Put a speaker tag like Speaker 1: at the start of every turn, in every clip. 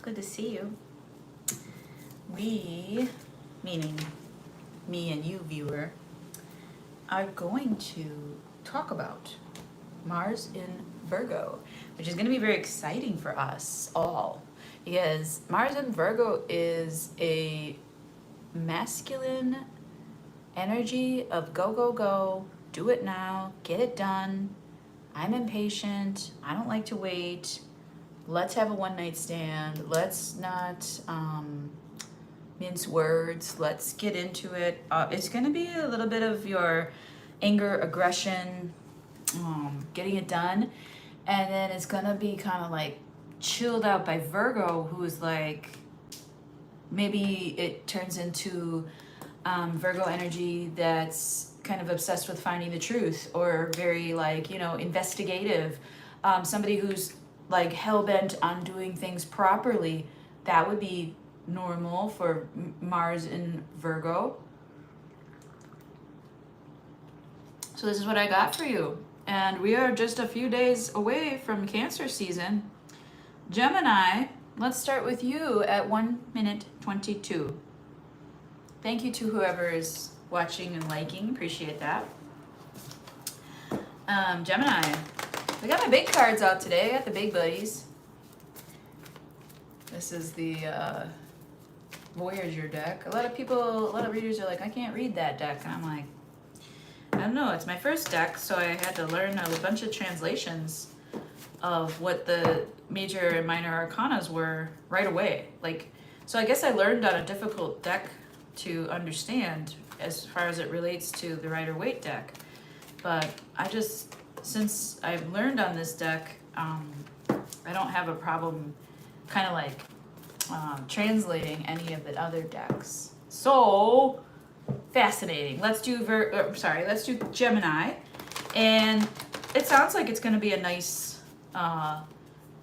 Speaker 1: Good to see you. We, meaning me and you, viewer, are going to talk about Mars in Virgo, which is going to be very exciting for us all because Mars in Virgo is a masculine energy of go, go, go, do it now, get it done. I'm impatient. I don't like to wait. Let's have a one night stand. Let's not mince words. Let's get into it. It's going to be a little bit of your anger, aggression, getting it done. And then it's going to be kind of like chilled out by Virgo, who's like, maybe it turns into Virgo energy that's kind of obsessed with finding the truth, or very like, investigative. Somebody who's like hell-bent on doing things properly. That would be normal for Mars in Virgo. So this is what I got for you. And we are just a few days away from Cancer season. Gemini, let's start with you at 1 minute 22. Thank you to whoever is watching and liking. Appreciate that. Gemini, I got my big cards out today. I got the big buddies. This is the Voyager deck. A lot of readers are like, I can't read that deck. And I'm like, I don't know. It's my first deck, so I had to learn a bunch of translations of what the major and minor arcanas were right away. So I guess I learned on a difficult deck to understand as far as it relates to the Rider-Waite deck. But since I've learned on this deck, I don't have a problem kind of like translating any of the other decks. So fascinating. Let's do Gemini, and it sounds like it's going to be a nice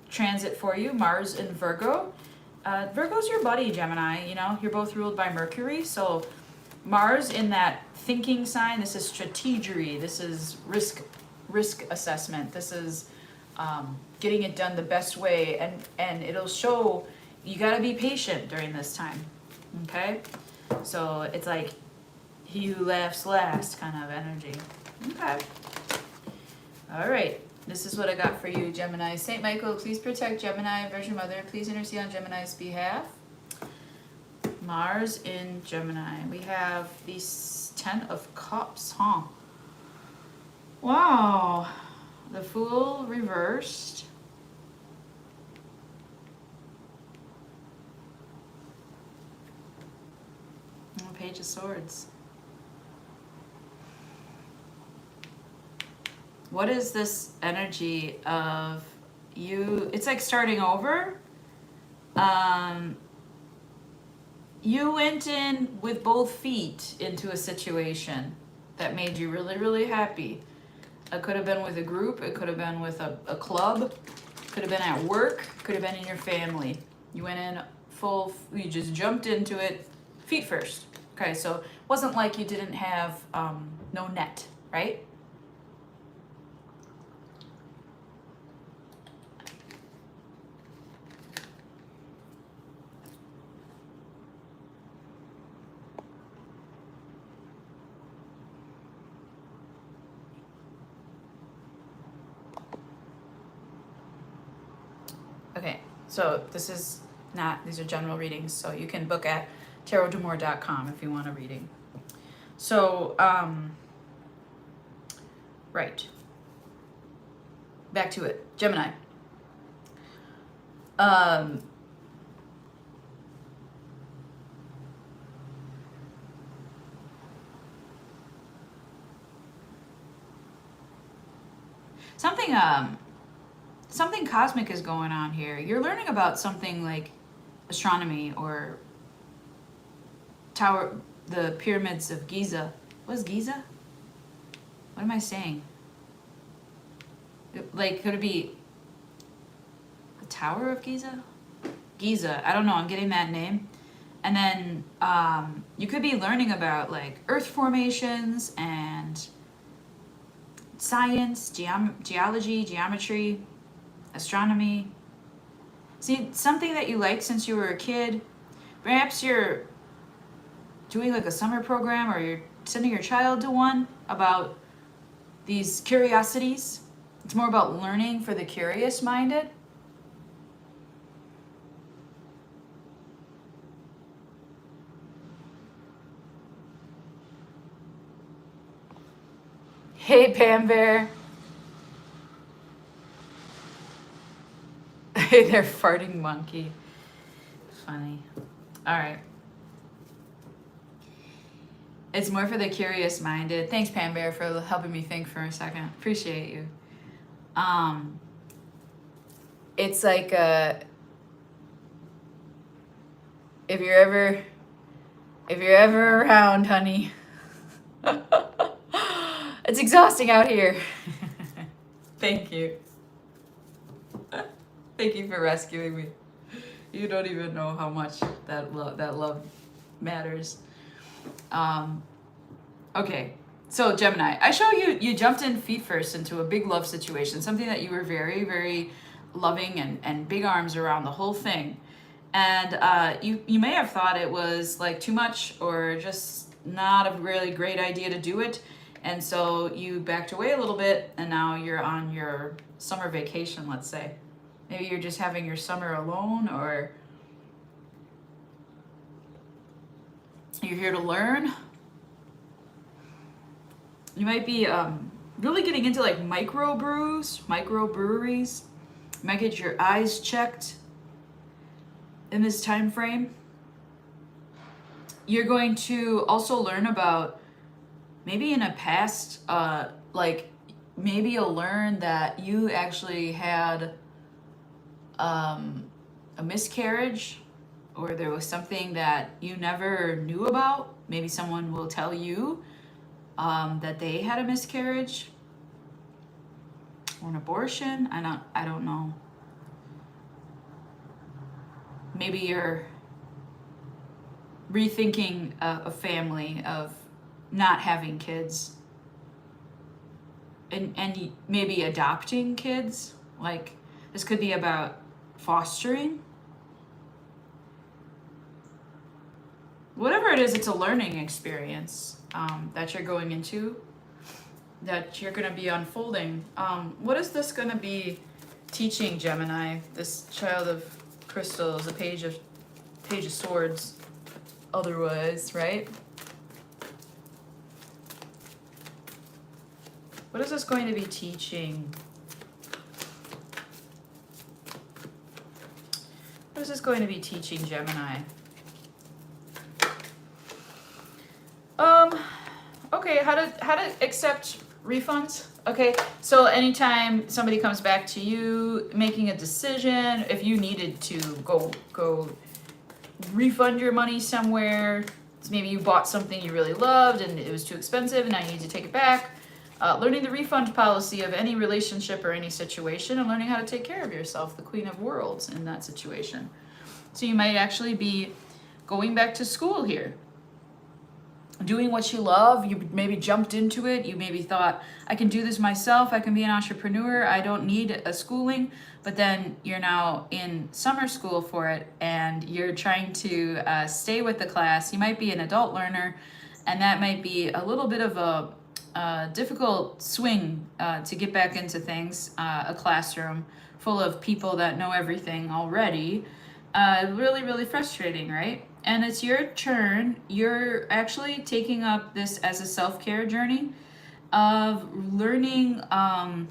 Speaker 1: transit for you. Mars in Virgo. Virgo's your buddy, Gemini. You're both ruled by Mercury, so Mars in that thinking sign. This is strategery. This is risk assessment. This is getting it done the best way, and it'll show you got to be patient during this time. Okay, so it's like he who laughs last kind of energy. Okay, all right. This is what I got for you, Gemini. Saint Michael, please protect Gemini. Virgin Mother, please intercede on Gemini's behalf. Mars in Gemini. We have these 10 of Cups, huh? Wow. The Fool reversed. And the Page of Swords. What is this energy of you? It's like starting over. You went in with both feet into a situation that made you really, really happy. It could have been with a group. It could have been with a club. Could have been at work. Could have been in your family. You went in you just jumped into it feet first. Okay, so it wasn't like you didn't have no net, right? Okay, so these are general readings, so you can book at tarotdemore.com if you want a reading. So, right. Back to it. Gemini. Something cosmic is going on here. You're learning about something like astronomy or the pyramids of Giza. What's Giza? What am I saying? Like, could it be the Tower of Giza? Giza, I don't know, I'm getting that name. And then you could be learning about like earth formations and science, geology, geometry, astronomy. See, something that you like since you were a kid. Perhaps you're doing like a summer program, or you're sending your child to one about these curiosities. It's more about learning for the curious minded. Hey, Pam Bear. Hey there, farting monkey. Funny. All right. It's more for the curious minded. Thanks, Pam Bear, for helping me think for a second. Appreciate you. It's like if you're ever around, honey. It's exhausting out here. Thank you. Thank you for rescuing me. You don't even know how much that love matters. Okay, so Gemini, I show you jumped in feet first into a big love situation, something that you were very, very loving and big arms around the whole thing. And you may have thought it was like too much or just not a really great idea to do it. And so you backed away a little bit, and now you're on your summer vacation, let's say. Maybe you're just having your summer alone, or you're here to learn. You might be really getting into like microbreweries. You might get your eyes checked in this time frame. You're going to also learn about maybe in a past, like maybe you'll learn that you actually had a miscarriage, or there was something that you never knew about. Maybe someone will tell you that they had a miscarriage or an abortion. I don't know. Maybe you're rethinking a family of not having kids, and maybe adopting kids. Like, this could be about fostering. Whatever it is, it's a learning experience that you're going into, that you're going to be unfolding. What is this going to be teaching, Gemini? This child of crystals, a page of swords, otherwise, right? What is this going to be teaching? What is this going to be teaching, Gemini? Okay, how to accept refunds. Okay, so anytime somebody comes back to you making a decision, if you needed to go refund your money somewhere, so maybe you bought something you really loved and it was too expensive and now you need to take it back. Learning the refund policy of any relationship or any situation, and learning how to take care of yourself, the Queen of Worlds in that situation. So you might actually be going back to school here, doing what you love. You maybe jumped into it. You maybe thought, I can do this myself. I can be an entrepreneur. I don't need a schooling. But then you're now in summer school for it, and you're trying to stay with the class. You might be an adult learner, and that might be a little bit of a difficult swing to get back into things. A classroom full of people that know everything already. Really, really frustrating, right? And it's your turn. You're actually taking up this as a self-care journey of learning from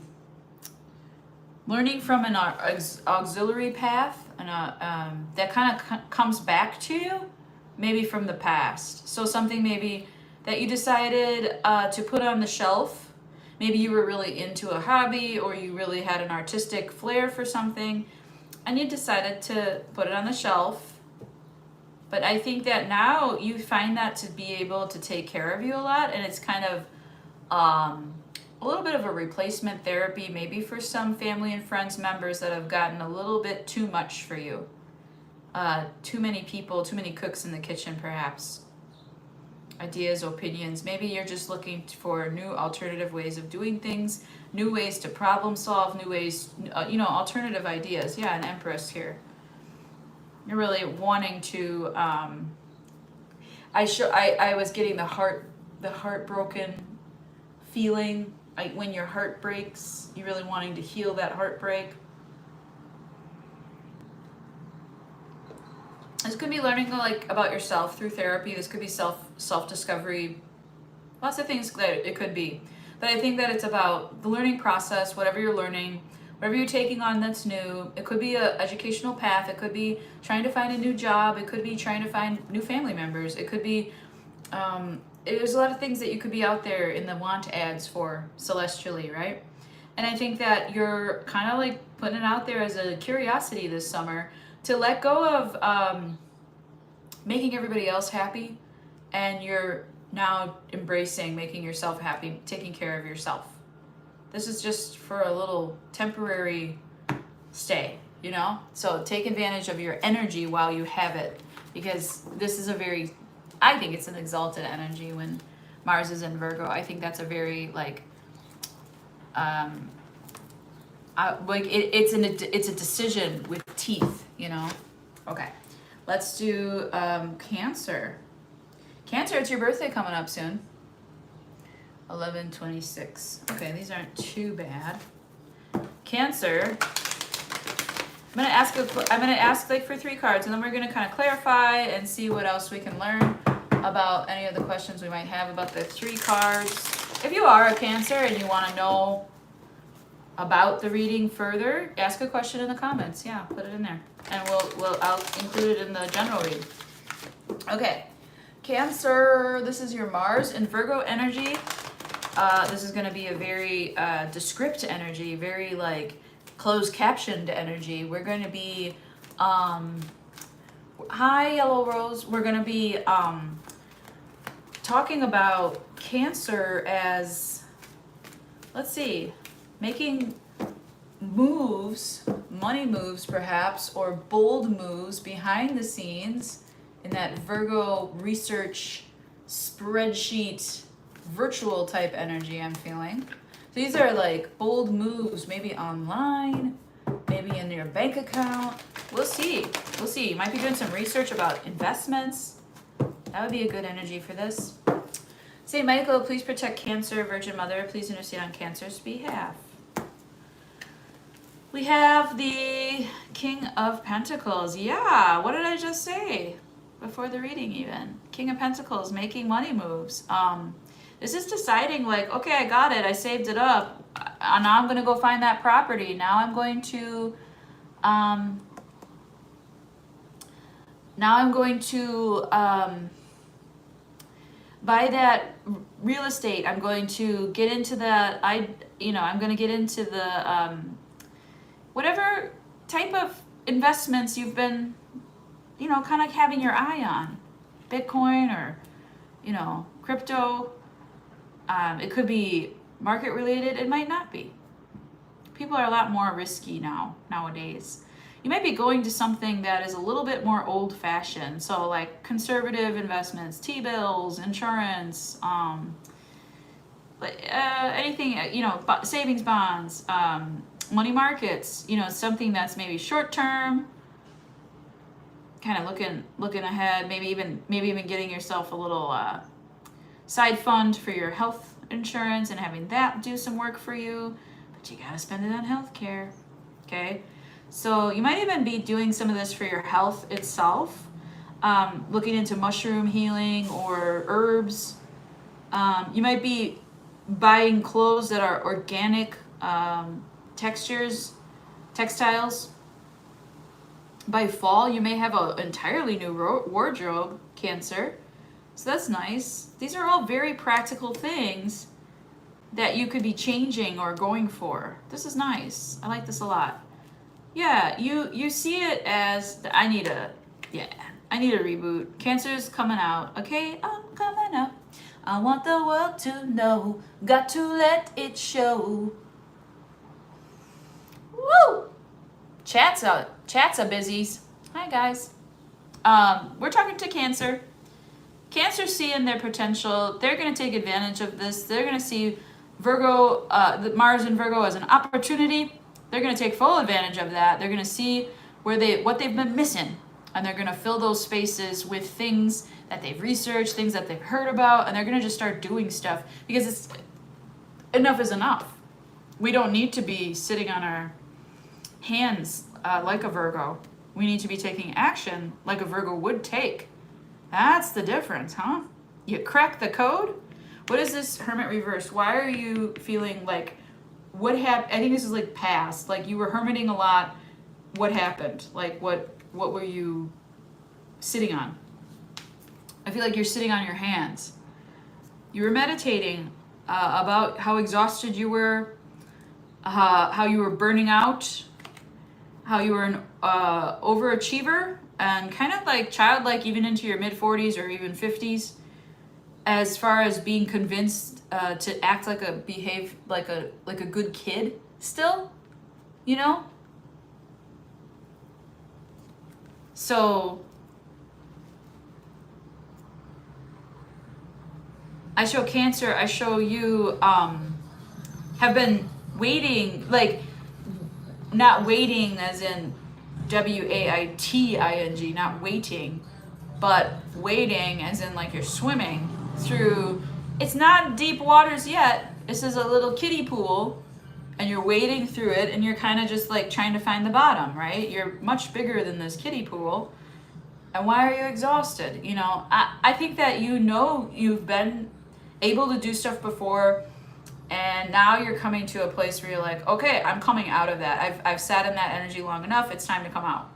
Speaker 1: an auxiliary path, and that kind of comes back to you, maybe from the past. So something maybe that you decided to put on the shelf. Maybe you were really into a hobby, or you really had an artistic flair for something, and you decided to put it on the shelf. But I think that now you find that to be able to take care of you a lot, and it's kind of a little bit of a replacement therapy, maybe for some family and friends members that have gotten a little bit too much for you. Too many people, too many cooks in the kitchen, perhaps. Ideas, opinions. Maybe you're just looking for new alternative ways of doing things, new ways to problem solve, new ways, alternative ideas. Yeah, an Empress here. You're really wanting to, I was getting the heartbroken feeling, like when your heart breaks, you're really wanting to heal that heartbreak. This could be learning like about yourself through therapy. This could be self discovery. Lots of things that it could be. But I think that it's about the learning process, whatever you're learning, whatever you're taking on that's new. It could be an educational path. It could be trying to find a new job. It could be trying to find new family members. It could be, there's a lot of things that you could be out there in the want ads for celestially, right? And I think that you're kind of like putting it out there as a curiosity this summer to let go of making everybody else happy, and you're now embracing making yourself happy, taking care of yourself. This is just for a little temporary stay, you know? So take advantage of your energy while you have it, because this is I think it's an exalted energy when Mars is in Virgo. I think that's a very it's a decision with teeth, you know? Okay, let's do Cancer. Cancer, it's your birthday coming up soon. 11/26. Okay, these aren't too bad. Cancer. I'm gonna ask like for 3 cards, and then we're gonna kind of clarify and see what else we can learn about any of the questions we might have about the 3 cards. If you are a Cancer and you want to know about the reading further, ask a question in the comments. Yeah, put it in there, and I'll include it in the general read. Okay. Cancer, this is your Mars in Virgo energy. This is going to be a very descript energy, very like closed captioned energy. We're going to be, hi Yellow Rose, we're going to be talking about Cancer as, let's see, making moves, money moves perhaps, or bold moves behind the scenes in that Virgo research spreadsheet virtual type energy I'm feeling. These are like bold moves, maybe online, maybe in your bank account. We'll see. You might be doing some research about investments. That would be a good energy for this. Saint Michael, please protect Cancer. Virgin Mother, please intercede on Cancer's behalf. We have the King of Pentacles. Yeah, what did I just say? Before the reading even. King of Pentacles, making money moves. This is deciding like, okay, I got it. I saved it up. Now I'm going to go find that property. Now I'm going to buy that real estate. I'm going to get into that. I'm going to get into the whatever type of investments you've been, kind of having your eye on. Bitcoin or, crypto. It could be market related. It might not be. People are a lot more risky nowadays. You might be going to something that is a little bit more old fashioned. So like conservative investments, T-bills, insurance, anything, savings bonds, money markets, something that's maybe short term, kind of looking ahead, maybe even getting yourself a little side fund for your health insurance and having that do some work for you, but you got to spend it on healthcare. Okay, so you might even be doing some of this for your health itself, looking into mushroom healing or herbs. You might be buying clothes that are organic textiles. By fall, you may have an entirely new wardrobe, Cancer. So that's nice. These are all very practical things that you could be changing or going for. This is nice. I like this a lot. Yeah, you see it as I need a reboot. Cancer's coming out. Okay, I'm coming out. I want the world to know. Got to let it show. Woo! Chat's a busies. Hi guys. We're talking to Cancer. Cancer seeing their potential. They're going to take advantage of this. They're going to see Virgo, the Mars in Virgo as an opportunity. They're going to take full advantage of that. They're going to see what they've been missing. And they're going to fill those spaces with things that they've researched, things that they've heard about, and they're going to just start doing stuff because it's enough is enough. We don't need to be sitting on our hands like a Virgo. We need to be taking action like a Virgo would take. That's the difference, huh? You crack the code. What is this Hermit reverse? Why are you feeling like, what happened? I think this is like past, like you were hermiting a lot. What happened? Like what were you sitting on? I feel like you're sitting on your hands. You were meditating about how exhausted you were, how you were burning out, how you were an overachiever and kind of like childlike even into your mid 40s or even 50s, as far as being convinced to act like behave like a good kid still, you know? So I show Cancer, I show you have been waiting, like not waiting as in waiting, not waiting, but waiting as in like you're swimming through, it's not deep waters yet, this is a little kiddie pool and you're wading through it and you're kind of just like trying to find the bottom, right? You're much bigger than this kiddie pool. And why are you exhausted? You know, I think that you've been able to do stuff before, and now you're coming to a place where you're like, okay, I'm coming out of that. I've sat in that energy long enough, it's time to come out.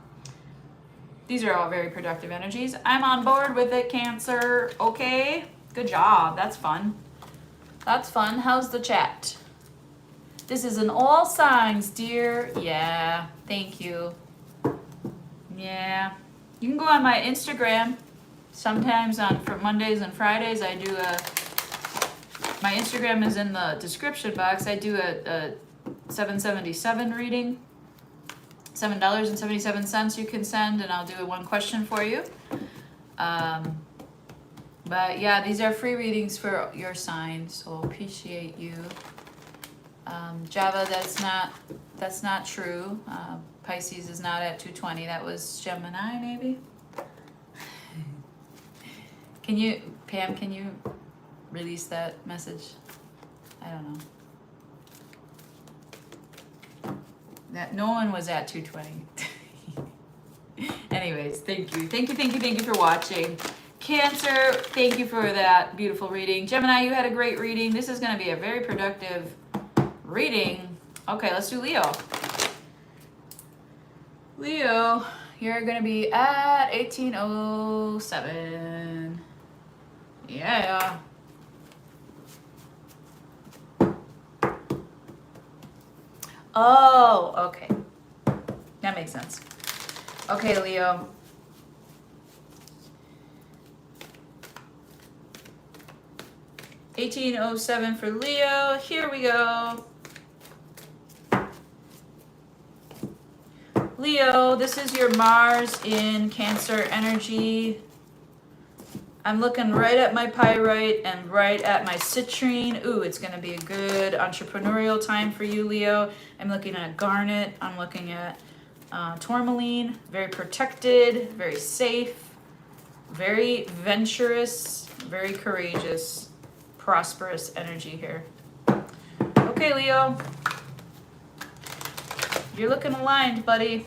Speaker 1: These are all very productive energies. I'm on board with it, Cancer. Okay, good job. That's fun. That's fun. How's the chat? This is an all signs, dear. Yeah, thank you. Yeah. You can go on my Instagram. Sometimes for Mondays and Fridays, I do my Instagram is in the description box. I do a 777 reading. $7.77 you can send, and I'll do one question for you. But yeah, these are free readings for your sign, so appreciate you. Java, that's not true. Pisces is not at 220. That was Gemini, maybe. Pam, can you release that message? I don't know. That no one was at 220. Anyways, thank you for watching. Cancer, thank you for that beautiful reading. Gemini, you had a great reading. This is going to be a very productive reading. Okay, let's do Leo. Leo, you're going to be at 1807. Yeah. Oh, okay. That makes sense. Okay, Leo. $1807 for Leo. Here we go. Leo, this is your Mars in Cancer energy. I'm looking right at my pyrite and right at my citrine. Ooh, it's going to be a good entrepreneurial time for you, Leo. I'm looking at garnet. I'm looking at tourmaline. Very protected, very safe, very venturous, very courageous, prosperous energy here. Okay, Leo. You're looking aligned, buddy.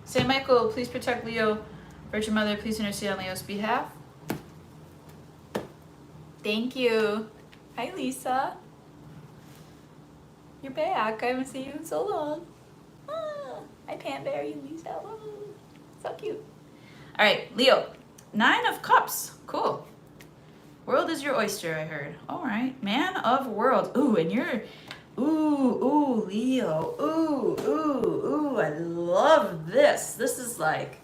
Speaker 1: Saint Michael, please protect Leo. Virgin Mother, please intercede on Leo's behalf. Thank you. Hi, Lisa. You're back. I haven't seen you in so long. I Pam Bear you, Lisa. So cute. All right, Leo. 9 of Cups. Cool. World is your oyster, I heard. All right. Man of World. Ooh, and you're... Ooh, Leo. Ooh, I love this. This is like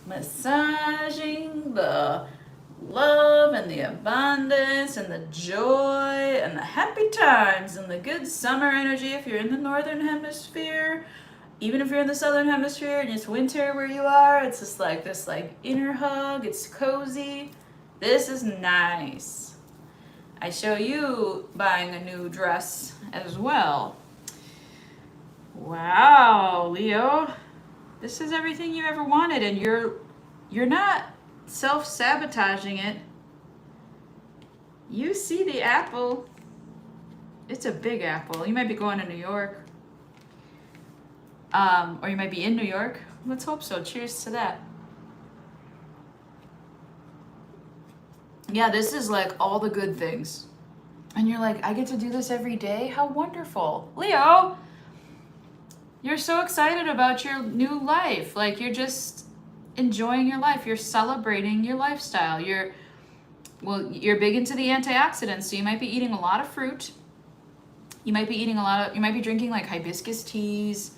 Speaker 1: massaging the love and the abundance and the joy and the happy times and the good summer energy if you're in the northern hemisphere. Even if you're in the southern hemisphere and it's winter where you are, it's just like this like inner hug. It's cozy. This is nice. I show you buying a new dress as well. Wow, Leo. This is everything you ever wanted, and you're you're not self-sabotaging it. You see the apple. It's a big apple. You might be going to New York. Or you might be in New York. Let's hope so. Cheers to that. Yeah, this is like all the good things. And you're like, I get to do this every day? How wonderful. Leo, you're so excited about your new life. Like, you're just enjoying your life. You're celebrating your lifestyle. You're big into the antioxidants, so you might be eating a lot of fruit. You might be drinking like hibiscus teas.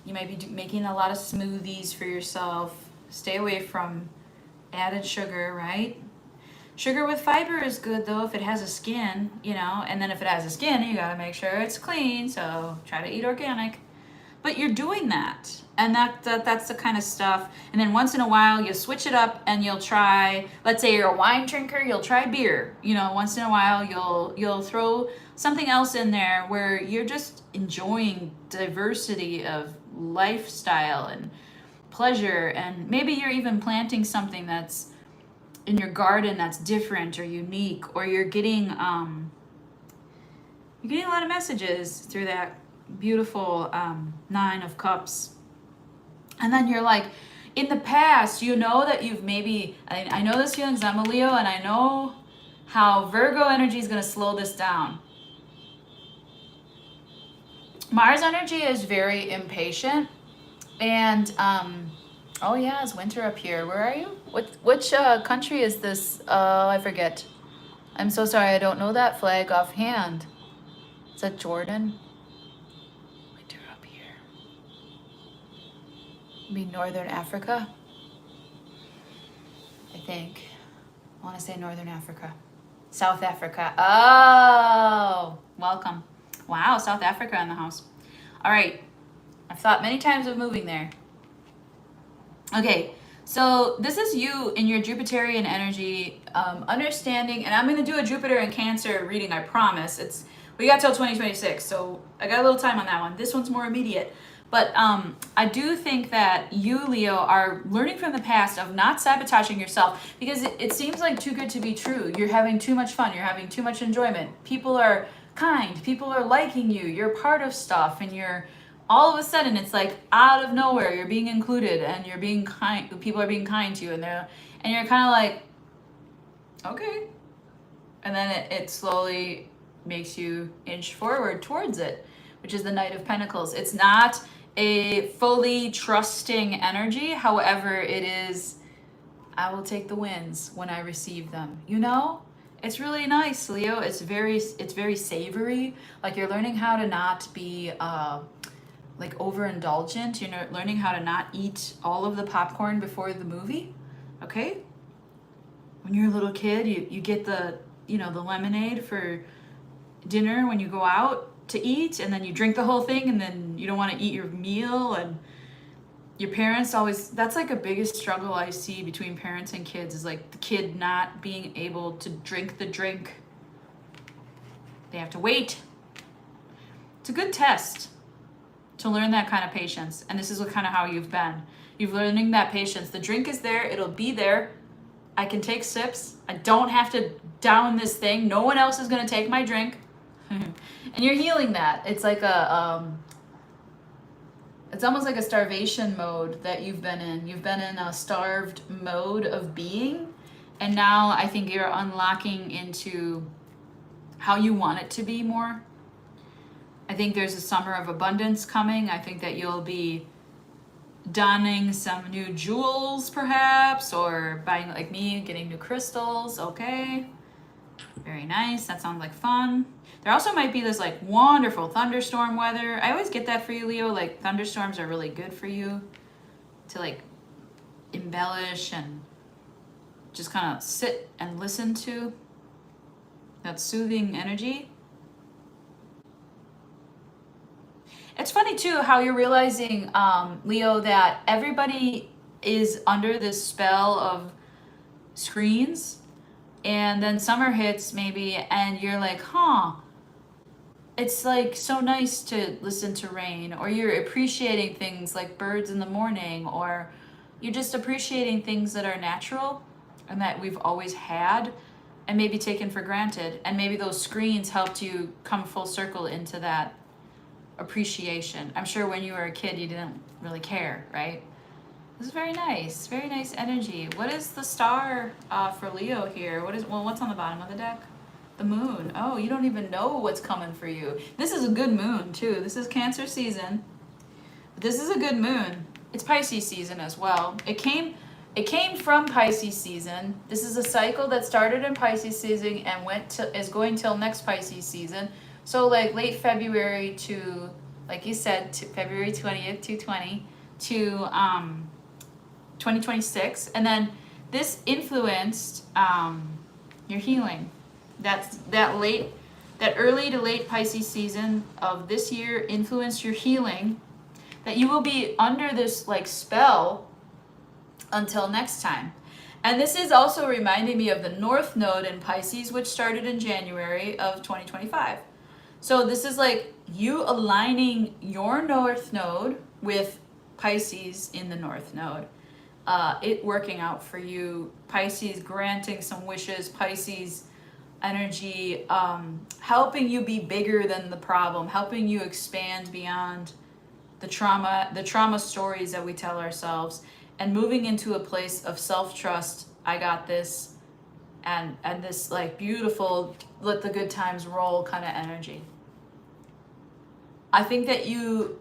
Speaker 1: You might be making a lot of smoothies for yourself. Stay away from added sugar, right? Sugar with fiber is good though if it has a skin, and then if it has a skin, you gotta make sure it's clean, so try to eat organic. But you're doing that, and that's the kind of stuff. And then once in a while, you'll switch it up and you'll try, let's say you're a wine drinker, you'll try beer. Once in a while, you'll throw something else in there where you're just enjoying diversity of lifestyle and pleasure, and maybe you're even planting something that's in your garden that's different or unique, or you're getting a lot of messages through that beautiful 9 of Cups. And then you're like, in the past, that you've maybe, I know this feeling because I'm a Leo, and I know how Virgo energy is going to slow this down. Mars energy is very impatient, and oh yeah, it's winter up here. Where are you? Which country is this? I forget. I'm so sorry, I don't know that flag offhand. Is that Jordan? Winter up here. Maybe Northern Africa? I think. I want to say Northern Africa. South Africa. Oh, welcome. Wow, South Africa in the house. All right. I've thought many times of moving there. Okay, so this is you in your Jupiterian energy, understanding, and I'm going to do a Jupiter and Cancer reading, I promise. We got till 2026, so I got a little time on that one. This one's more immediate. But I do think that you, Leo, are learning from the past of not sabotaging yourself, because it seems like too good to be true. You're having too much fun. You're having too much enjoyment. People are kind. People are liking you. You're part of stuff, and you're... all of a sudden it's like out of nowhere you're being included and you're being kind, people are being kind to you, and you're kind of like, okay, and then it slowly makes you inch forward towards it, which is the Knight of Pentacles. It's not a fully trusting energy, however it is, I will take the wins when I receive them, It's really nice, Leo. It's very savory. Like, you're learning how to not be like overindulgent. You're learning how to not eat all of the popcorn before the movie. Okay? When you're a little kid, you get the the lemonade for dinner when you go out to eat, and then you drink the whole thing, and then you don't want to eat your meal, and your parents always, that's like a biggest struggle I see between parents and kids, is like the kid not being able to drink the drink. They have to wait. It's a good test to learn that kind of patience. And this is kind of how you've been. You've learning that patience. The drink is there. It'll be there. I can take sips. I don't have to down this thing. No one else is going to take my drink. And you're healing that. It's like it's almost like a starvation mode that you've been in. You've been in a starved mode of being. And now I think you're unlocking into how you want it to be more. I think there's a summer of abundance coming. I think that you'll be donning some new jewels perhaps, or buying, like me, getting new crystals. Okay, very nice. That sounds like fun. There also might be this like wonderful thunderstorm weather. I always get that for you, Leo. Like, thunderstorms are really good for you to like embellish and just kind of sit and listen to. That soothing energy. It's funny too how you're realizing, Leo, that everybody is under this spell of screens, and then summer hits maybe, and you're like, it's like so nice to listen to rain, or you're appreciating things like birds in the morning, or You're just appreciating things that are natural and that we've always had and maybe taken for granted. And maybe those screens helped you come full circle into that appreciation. I'm sure when you were a kid, you didn't really care, right? This is very nice energy. What is the star for Leo here? What's on the bottom of the deck? The moon. Oh, you don't even know what's coming for you. This is a good moon too. This is Cancer season. This is a good moon. It's Pisces season as well. It came from Pisces season. This is a cycle that started in Pisces season and is going till next Pisces season. So like late February to, like you said, to February 20th, 220 to 2026. And then this influenced your healing. That early to late Pisces season of this year influenced your healing, that you will be under this like spell until next time. And this is also reminding me of the North Node in Pisces, which started in January of 2025. So this is like you aligning your North Node with Pisces in the North Node. It working out for you. Pisces granting some wishes. Pisces energy helping you be bigger than the problem, helping you expand beyond the trauma stories that we tell ourselves, and moving into a place of self-trust. I got this, and this like beautiful let the good times roll kind of energy. I think that you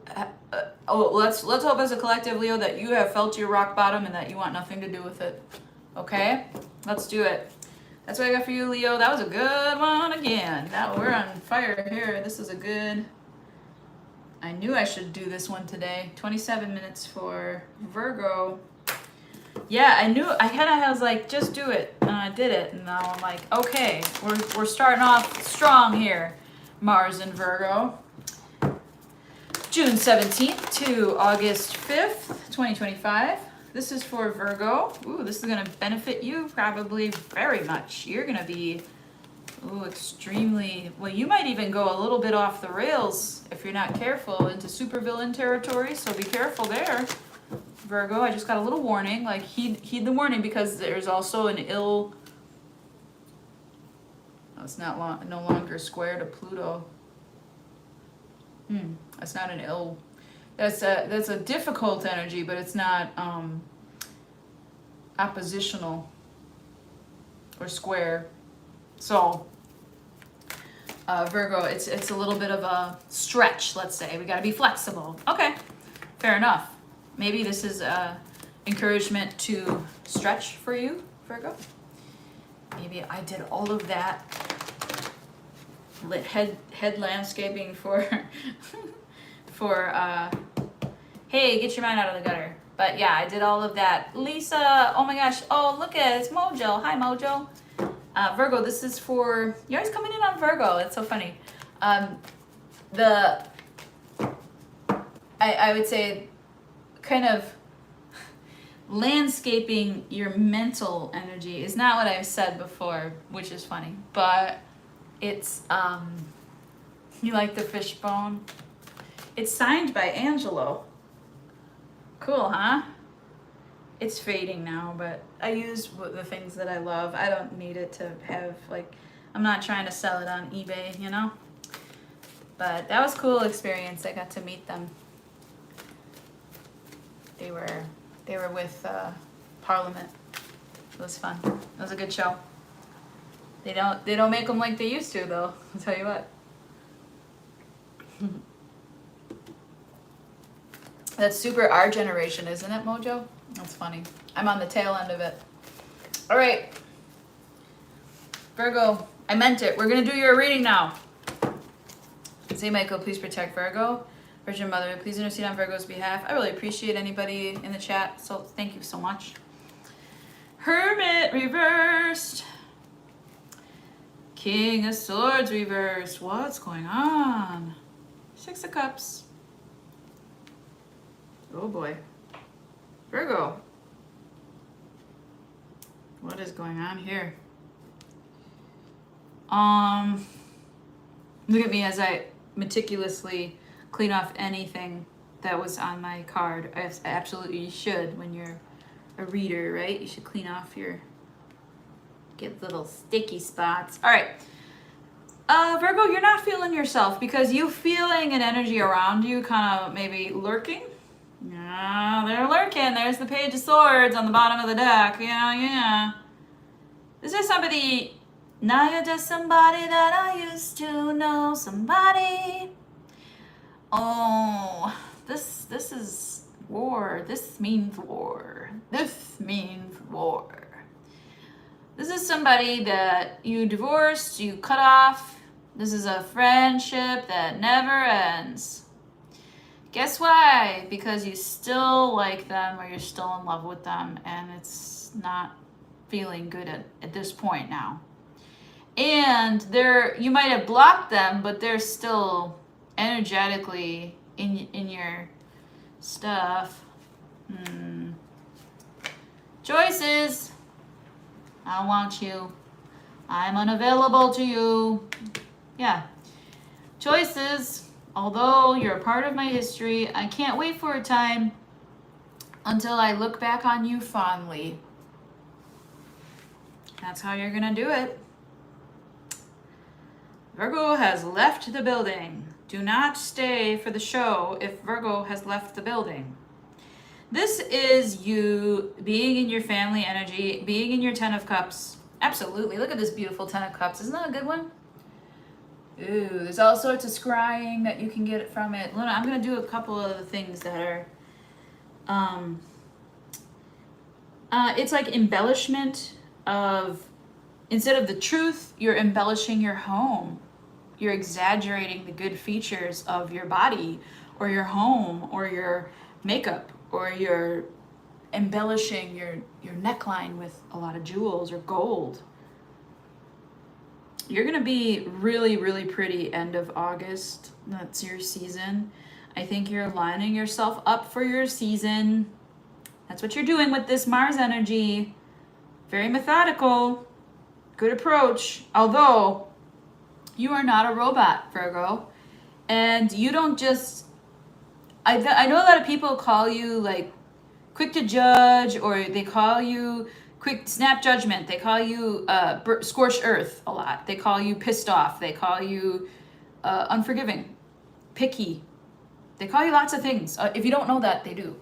Speaker 1: let's hope as a collective, Leo, that you have felt your rock bottom and that you want nothing to do with it. Okay, let's do it. That's what I got for you, Leo. That was a good one again. Now we're on fire here. This is a good. I knew I should do this one today. 27 minutes for Virgo. Yeah, I knew. I was like, just do it, and I did it. And now I'm like, okay, we're starting off strong here. Mars in Virgo. June 17th to August 5th, 2025. This is for Virgo. Ooh, this is going to benefit you probably very much. You're going to be extremely, well, you might even go a little bit off the rails if you're not careful into supervillain territory, so be careful there, Virgo. I just got a little warning, like heed the warning, because there's also an ill, it's not no longer square to Pluto. That's not an ill, that's a difficult energy, but it's not oppositional or square. So Virgo, it's a little bit of a stretch, let's say. We got to be flexible. Okay, fair enough. Maybe this is encouragement to stretch for you, Virgo. Maybe I did all of that head landscaping for hey, get your mind out of the gutter. But yeah, I did all of that. Lisa, oh my gosh, oh look at it, it's Mojo. Hi Mojo. Virgo, this is for, you're always coming in on Virgo. It's so funny. I would say kind of landscaping your mental energy is not what I've said before, which is funny, but it's, you like the fishbone? It's signed by Angelo. Cool, huh? It's fading now, but I use the things that I love. I don't need it to have, like, I'm not trying to sell it on eBay, you know? But that was a cool experience. I got to meet them. They were with Parliament. It was fun. It was a good show. They don't make them like they used to, though. I'll tell you what. That's super our generation, isn't it, Mojo? That's funny. I'm on the tail end of it. All right. Virgo, I meant it. We're going to do your reading now. Saint Michael, please protect Virgo. Virgin Mother, please intercede on Virgo's behalf. I really appreciate anybody in the chat, so thank you so much. Hermit reversed. King of Swords reversed. What's going on? Six of Cups. Oh boy. Virgo. What is going on here? Look at me as I meticulously clean off anything that was on my card. I absolutely should when you're a reader, right? You should clean off your, get little sticky spots. All right. Virgo, you're not feeling yourself because you feeling an energy around you kind of maybe lurking. Yeah, they're lurking. There's the Page of Swords on the bottom of the deck. Yeah. This is somebody, now you're just somebody that I used to know, somebody. Oh, this is war. This means war. This means war. This is somebody that you divorced, you cut off. This is a friendship that never ends. Guess why? Because you still like them or you're still in love with them and it's not feeling good at this point now. And you might have blocked them, but they're still energetically in your stuff. Choices. I don't want you. I'm unavailable to you. Yeah. Choices. Although you're a part of my history, I can't wait for a time until I look back on you fondly. That's how you're gonna do it. Virgo has left the building. Do not stay for the show if Virgo has left the building. This is you being in your family energy, being in your 10 of Cups. Absolutely. Look at this beautiful 10 of Cups. Isn't that a good one? Ooh, there's all sorts of scrying that you can get from it. Luna, I'm going to do a couple of the things that are... it's like embellishment of... Instead of the truth, you're embellishing your home. You're exaggerating the good features of your body or your home or your makeup, or you're embellishing your neckline with a lot of jewels or gold. You're going to be really, really pretty end of August. That's your season. I think you're lining yourself up for your season. That's what you're doing with this Mars energy. Very methodical. Good approach. Although, you are not a robot, Virgo. And you don't just... I know a lot of people call you like quick to judge, or they call you quick snap judgment. They call you scorched earth a lot. They call you pissed off. They call you unforgiving, picky. They call you lots of things. If you don't know that, they do.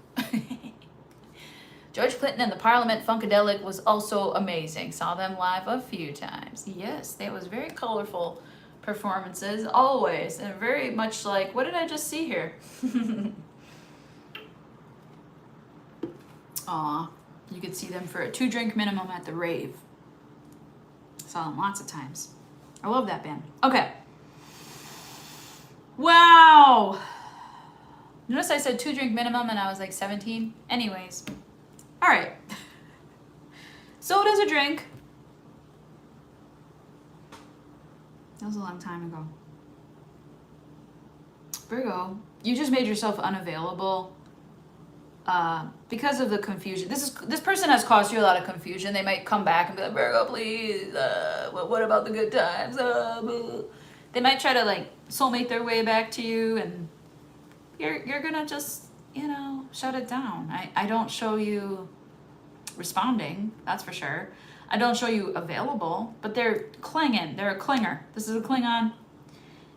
Speaker 1: George Clinton and the Parliament Funkadelic was also amazing. Saw them live a few times. Yes, that was very colorful performances, always, and very much like, what did I just see here? Aw, you could see them for a 2-drink minimum at the rave. Saw them lots of times. I love that band. Okay. Wow. Notice I said 2-drink minimum and I was like 17. Anyways. All right. Soda's a drink. That was a long time ago. Virgo, you just made yourself unavailable because of the confusion. This person has caused you a lot of confusion. They might come back and be like, Virgo, please, what about the good times? They might try to like soulmate their way back to you, and you're gonna just, shut it down. I don't show you responding, that's for sure. I don't show you available, but they're clinging. They're a clinger. This is a Klingon.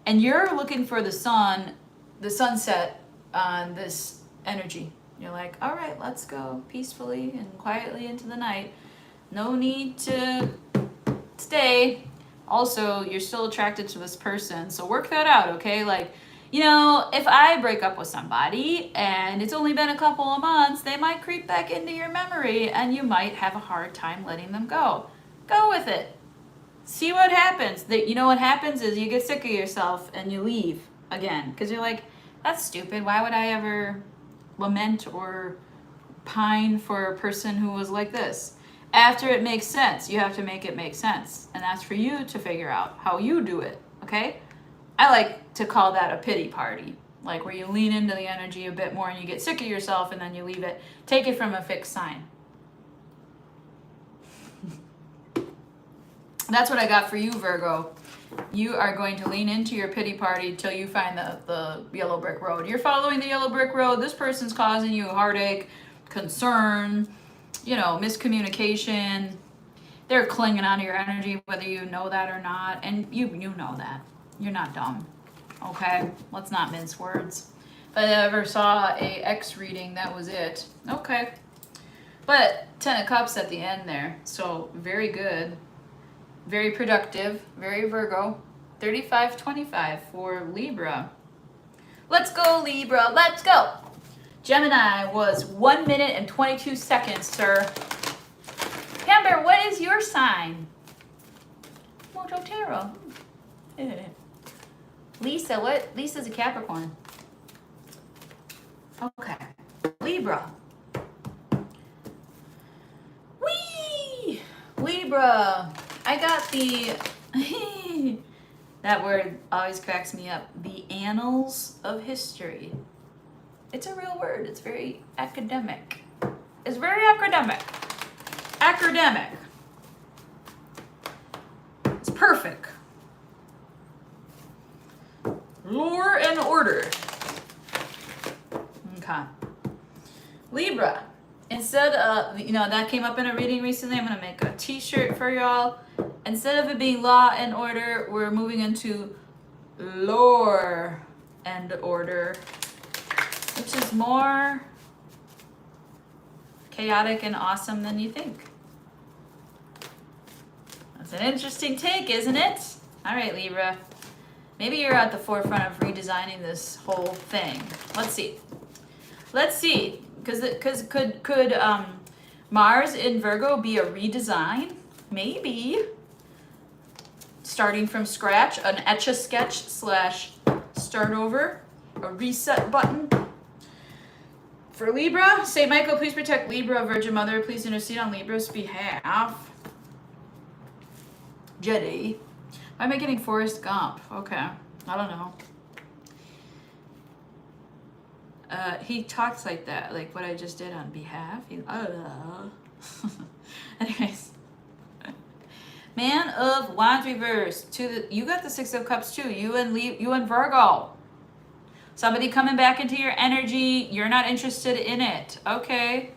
Speaker 1: And you're looking for the sunset on this energy. You're like, all right, let's go peacefully and quietly into the night. No need to stay. Also, you're still attracted to this person, so work that out, okay? Like, if I break up with somebody and it's only been a couple of months, they might creep back into your memory and you might have a hard time letting them go. Go with it. See what happens. What happens is you get sick of yourself and you leave again because you're like, that's stupid. Why would I ever lament or pine for a person who was like this? After it makes sense, you have to make it make sense. And that's for you to figure out how you do it, okay? I like to call that a pity party, like where you lean into the energy a bit more and you get sick of yourself and then you leave it. Take it from a fixed sign. That's what I got for you, Virgo. You are going to lean into your pity party till you find the yellow brick road. You're following the yellow brick road. This person's causing you heartache, concern, you know, miscommunication. They're clinging onto your energy, whether you know that or not. And you know that. You're not dumb. Okay? Let's not mince words. If I ever saw a X reading, that was it. Okay. But 10 of Cups at the end there. So very good. Very productive. Very Virgo. 35-25 for Libra. Let's go, Libra. Let's go. Gemini was 1 minute and 22 seconds, sir. Amber, what is your sign? Mojo Tarot. Lisa, what? Lisa's a Capricorn. Okay. Libra. Whee! Libra. I got the... that word always cracks me up. The annals of history. It's a real word. It's very academic. It's very academic. Academic. It's perfect. Lore and order. Okay. Libra. Instead of, you know, that came up in a reading recently. I'm going to make a t-shirt for y'all. Instead of it being law and order, we're moving into lore and order, which is more chaotic and awesome than you think. That's an interesting take, isn't it? All right, Libra. Maybe you're at the forefront of redesigning this whole thing. Let's see. Let's see. Because could Mars in Virgo be a redesign? Maybe. Starting from scratch, an etch-a-sketch / start over, a reset button. For Libra, St. Michael, please protect Libra. Virgin Mother, please intercede on Libra's behalf. Jetty. Why am I getting Forrest Gump? Okay, I don't know. He talks like that, like what I just did on behalf. Anyways. Man of Wands reverse. You got the Six of Cups too. You and Virgo. Somebody coming back into your energy. You're not interested in it. Okay.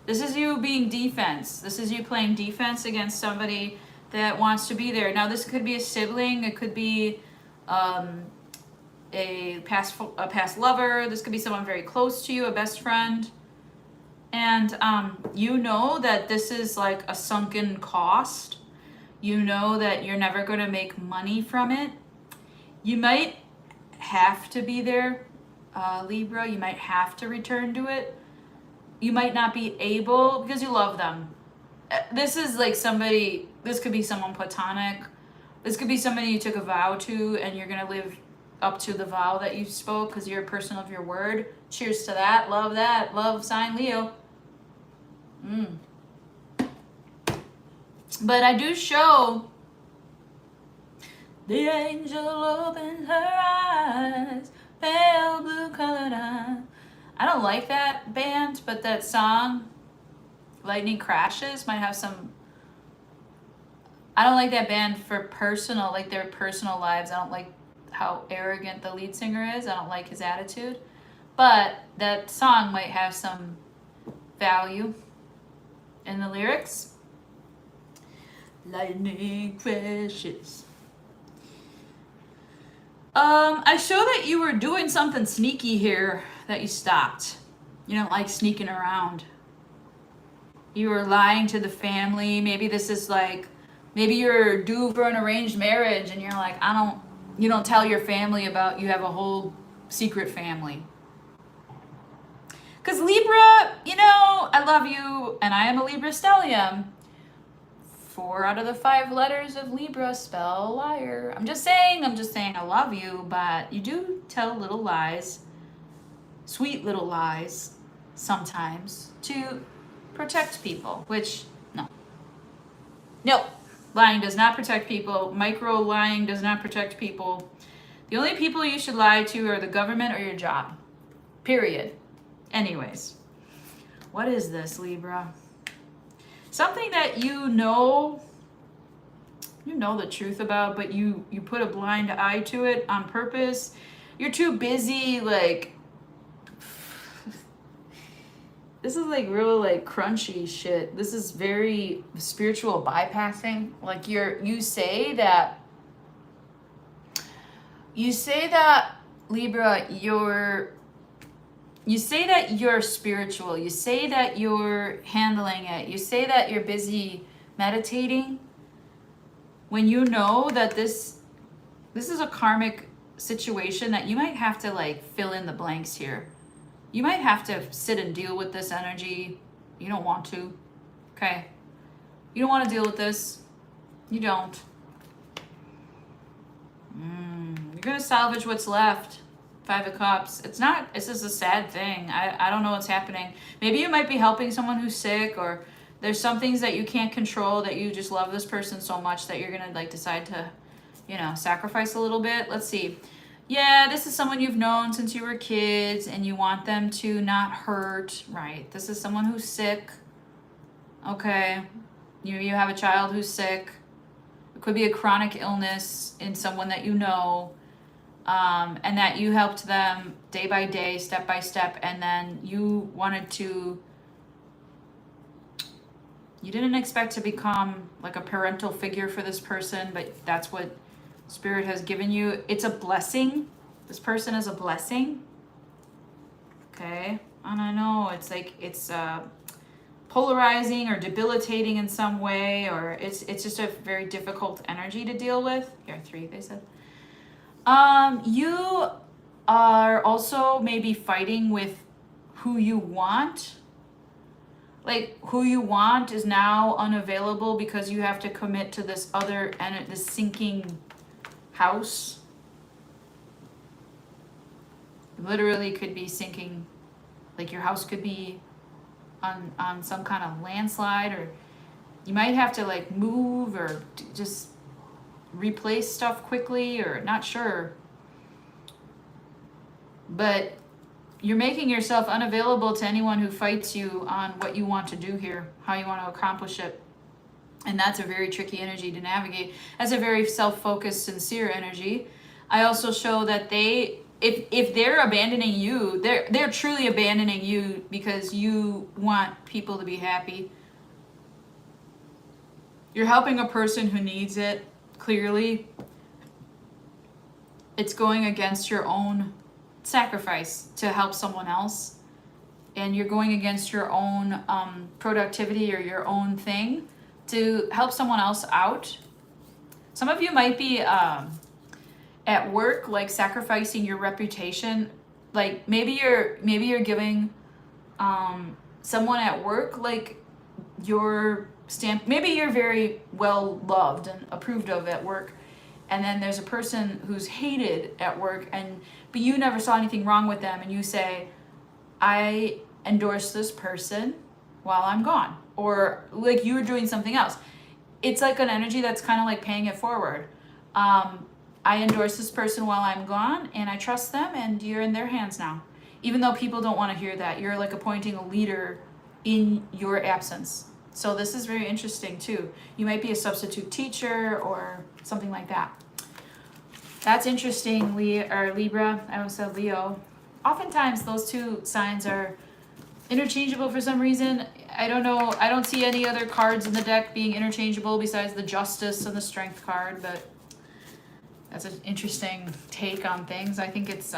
Speaker 1: This is you being defense. This is you playing defense against somebody that wants to be there. Now this could be a sibling. It could be a past lover. This could be someone very close to you, a best friend. And you know that this is like a sunken cost. You know that you're never going to make money from it. You might have to be there, Libra. You might have to return to it. You might not be able because you love them. This is like somebody, this could be someone platonic. This could be somebody you took a vow to and you're going to live up to the vow that you spoke because you're a person of your word. Cheers to that. Love that. Love sign Leo. But I do show the angel opened her eyes, pale blue colored eyes. I don't like that band, but that song, Lightning Crashes, might have some. I don't like that band for personal, like their personal lives. I don't like how arrogant the lead singer is. I don't like his attitude. But that song might have some value in the lyrics. Lightning crashes. I show that you were doing something sneaky here that you stopped. You don't like sneaking around. You were lying to the family. Maybe this is like, maybe you're due for an arranged marriage and you're like, you don't tell your family about, you have a whole secret family. Because Libra, you know, I love you and I am a Libra stellium. 4 out of the 5 letters of Libra spell liar. I'm just saying I love you, but you do tell little lies, sweet little lies sometimes to protect people, which, no, lying does not protect people. Micro lying does not protect people. The only people you should lie to are the government or your job, period. Anyways, what is this, Libra? Something that you know the truth about, but you put a blind eye to it on purpose. You're too busy, like, This is like real like crunchy shit. This is very spiritual bypassing. Like you say that Libra, you say that you're spiritual. You say that you're handling it. You say that you're busy meditating when you know that this is a karmic situation that you might have to like fill in the blanks here. You might have to sit and deal with this energy. You don't want to. Okay. You don't want to deal with this. You don't. You're going to salvage what's left. 5 of Cups. It's just a sad thing. I don't know what's happening. Maybe you might be helping someone who's sick, or there's some things that you can't control that you just love this person so much that you're going to like decide to, you know, sacrifice a little bit. Let's see. Yeah, this is someone you've known since you were kids and you want them to not hurt, right? This is someone who's sick. Okay. You have a child who's sick. It could be a chronic illness in someone that you know, and that you helped them day by day, step by step, and then you didn't expect to become like a parental figure for this person, but that's what Spirit has given you. It's a blessing. This person is a blessing. Okay. And I know it's like, it's polarizing or debilitating in some way, or it's just a very difficult energy to deal with. Here, 3, they said. You are also maybe fighting with who you want. Like, who you want is now unavailable because you have to commit to this other, and this sinking house. Literally could be sinking, like your house could be on some kind of landslide, or you might have to like move or just replace stuff quickly, or not sure. But you're making yourself unavailable to anyone who fights you on what you want to do here, how you want to accomplish it. And that's a very tricky energy to navigate. That's a very self-focused, sincere energy. I also show that if they're abandoning you, they're truly abandoning you because you want people to be happy. You're helping a person who needs it, clearly. It's going against your own sacrifice to help someone else. And you're going against your own productivity or your own thing to help someone else out. Some of you might be at work, like sacrificing your reputation. Like maybe you're giving someone at work like your stamp. Maybe you're very well loved and approved of at work, and then there's a person who's hated at work, but you never saw anything wrong with them, and you say, I endorse this person while I'm gone. Or like you were doing something else. It's like an energy that's kind of like paying it forward. I endorse this person while I'm gone, and I trust them, and you're in their hands now. Even though people don't want to hear that, you're like appointing a leader in your absence. So this is very interesting too. You might be a substitute teacher or something like that. That's interesting, Libra. I almost said Leo. Oftentimes those two signs are interchangeable for some reason. I don't know. I don't see any other cards in the deck being interchangeable besides the Justice and the Strength card, but that's an interesting take on things. I think it's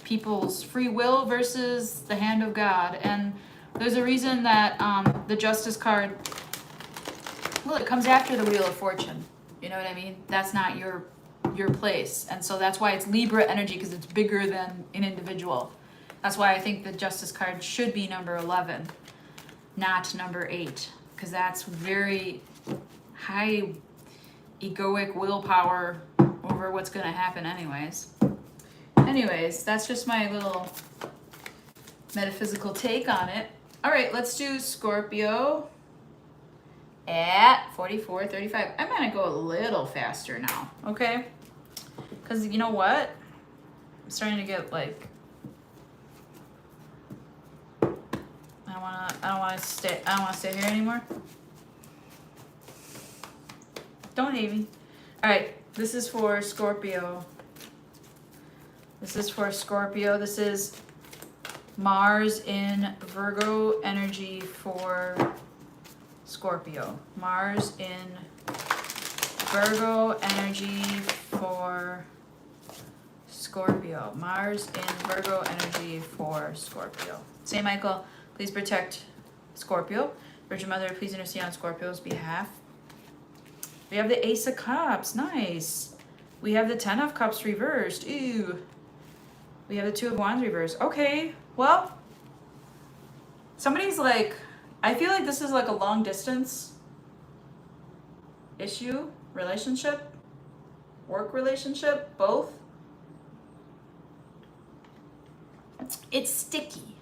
Speaker 1: people's free will versus the hand of God. And there's a reason that the Justice card, well, it comes after the Wheel of Fortune. You know what I mean? That's not your place. And so that's why it's Libra energy, because it's bigger than an individual. That's why I think the Justice card should be number 11, not number 8, because that's very high egoic willpower over what's going to happen anyways. That's just my little metaphysical take on it. All right, let's do Scorpio at 44:35. I'm going to go a little faster now, okay? Because you know what? I'm starting to get like, I don't want to stay here anymore. Don't hate me. All right, this is for Scorpio. This is Mars in Virgo energy for Scorpio. Mars in Virgo energy for Scorpio. Mars in Virgo energy for Scorpio. Saint Michael, please protect Scorpio. Virgin Mother, please intercede on Scorpio's behalf. We have the Ace of Cups. Nice. We have the Ten of Cups reversed. Ew. We have the Two of Wands reversed. Okay. Well, somebody's like, I feel like this is like a long distance issue, relationship, work relationship, both. It's sticky.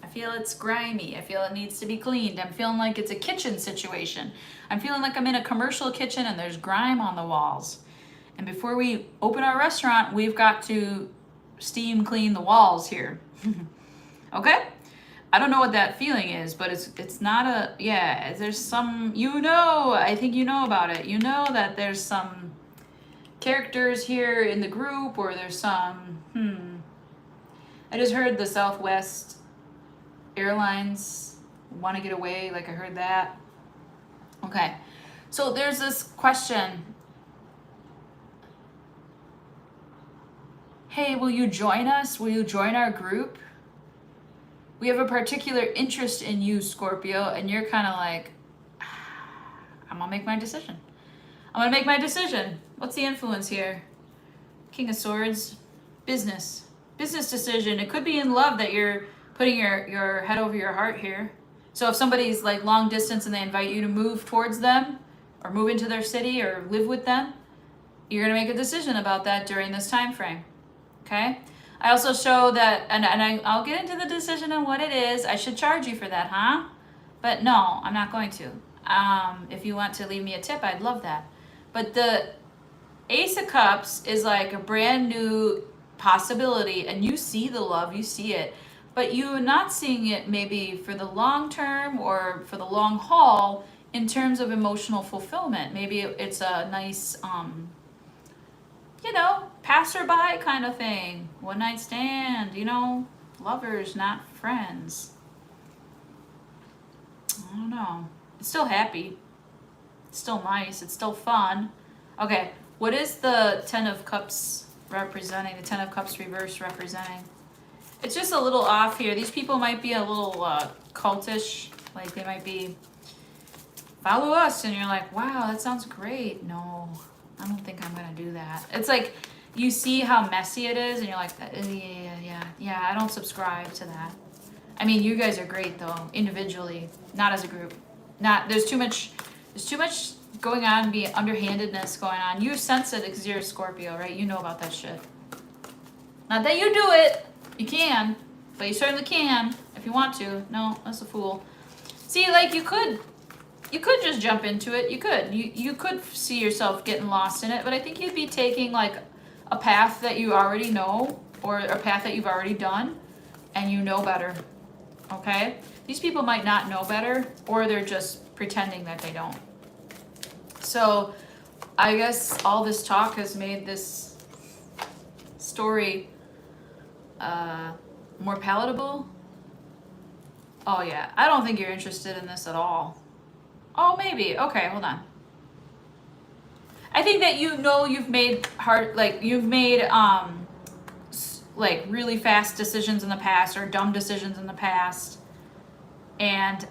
Speaker 1: I feel it's grimy. I feel it needs to be cleaned. I'm feeling like it's a kitchen situation. I'm feeling like I'm in a commercial kitchen and there's grime on the walls. And before we open our restaurant, we've got to steam clean the walls here. Okay? I don't know what that feeling is, but it's not a, yeah, there's some, I think you know about it. You know that there's some characters here in the group, or there's some, I just heard the Southwest Airlines want to get away, like I heard that. Okay, so there's this question. Hey, will you join us? Will you join our group? We have a particular interest in you, Scorpio, and you're kind of like, I'm gonna make my decision. I'm gonna make my decision. What's the influence here? King of Swords, business decision. It could be in love that you're putting your head over your heart here. So if somebody's like long distance and they invite you to move towards them or move into their city or live with them, you're gonna make a decision about that during this time frame. Okay? I also show that, and I'll get into the decision on what it is. I should charge you for that, huh? But no, I'm not going to. If you want to leave me a tip, I'd love that. But the Ace of Cups is like a brand new possibility, and you see the love, you see it, but you're not seeing it maybe for the long term or for the long haul in terms of emotional fulfillment. Maybe it's a nice, passerby kind of thing, one night stand, lovers, not friends. I don't know. It's still happy. It's still nice. It's still fun. Okay, what is the Ten of Cups representing? The Ten of Cups reverse representing? It's just a little off here. These people might be a little cultish. Like they might be, follow us, and you're like, wow, that sounds great. No, I don't think I'm gonna do that. It's like you see how messy it is, and you're like, yeah, I don't subscribe to that. I mean, you guys are great though, individually, not as a group. There's too much going on, be underhandedness going on. You sense it because you're a Scorpio, right? You know about that shit. Not that you do it. You can, but you certainly can if you want to. No, that's a fool. See, like you could just jump into it. You could see yourself getting lost in it, but I think you'd be taking like a path that you already know, or a path that you've already done, and you know better. Okay? These people might not know better, or they're just pretending that they don't. So I guess all this talk has made this story more palatable. Oh yeah, I don't think you're interested in this at all. Oh, maybe. Okay, hold on. I think that you've made like really fast decisions in the past, or dumb decisions in the past. And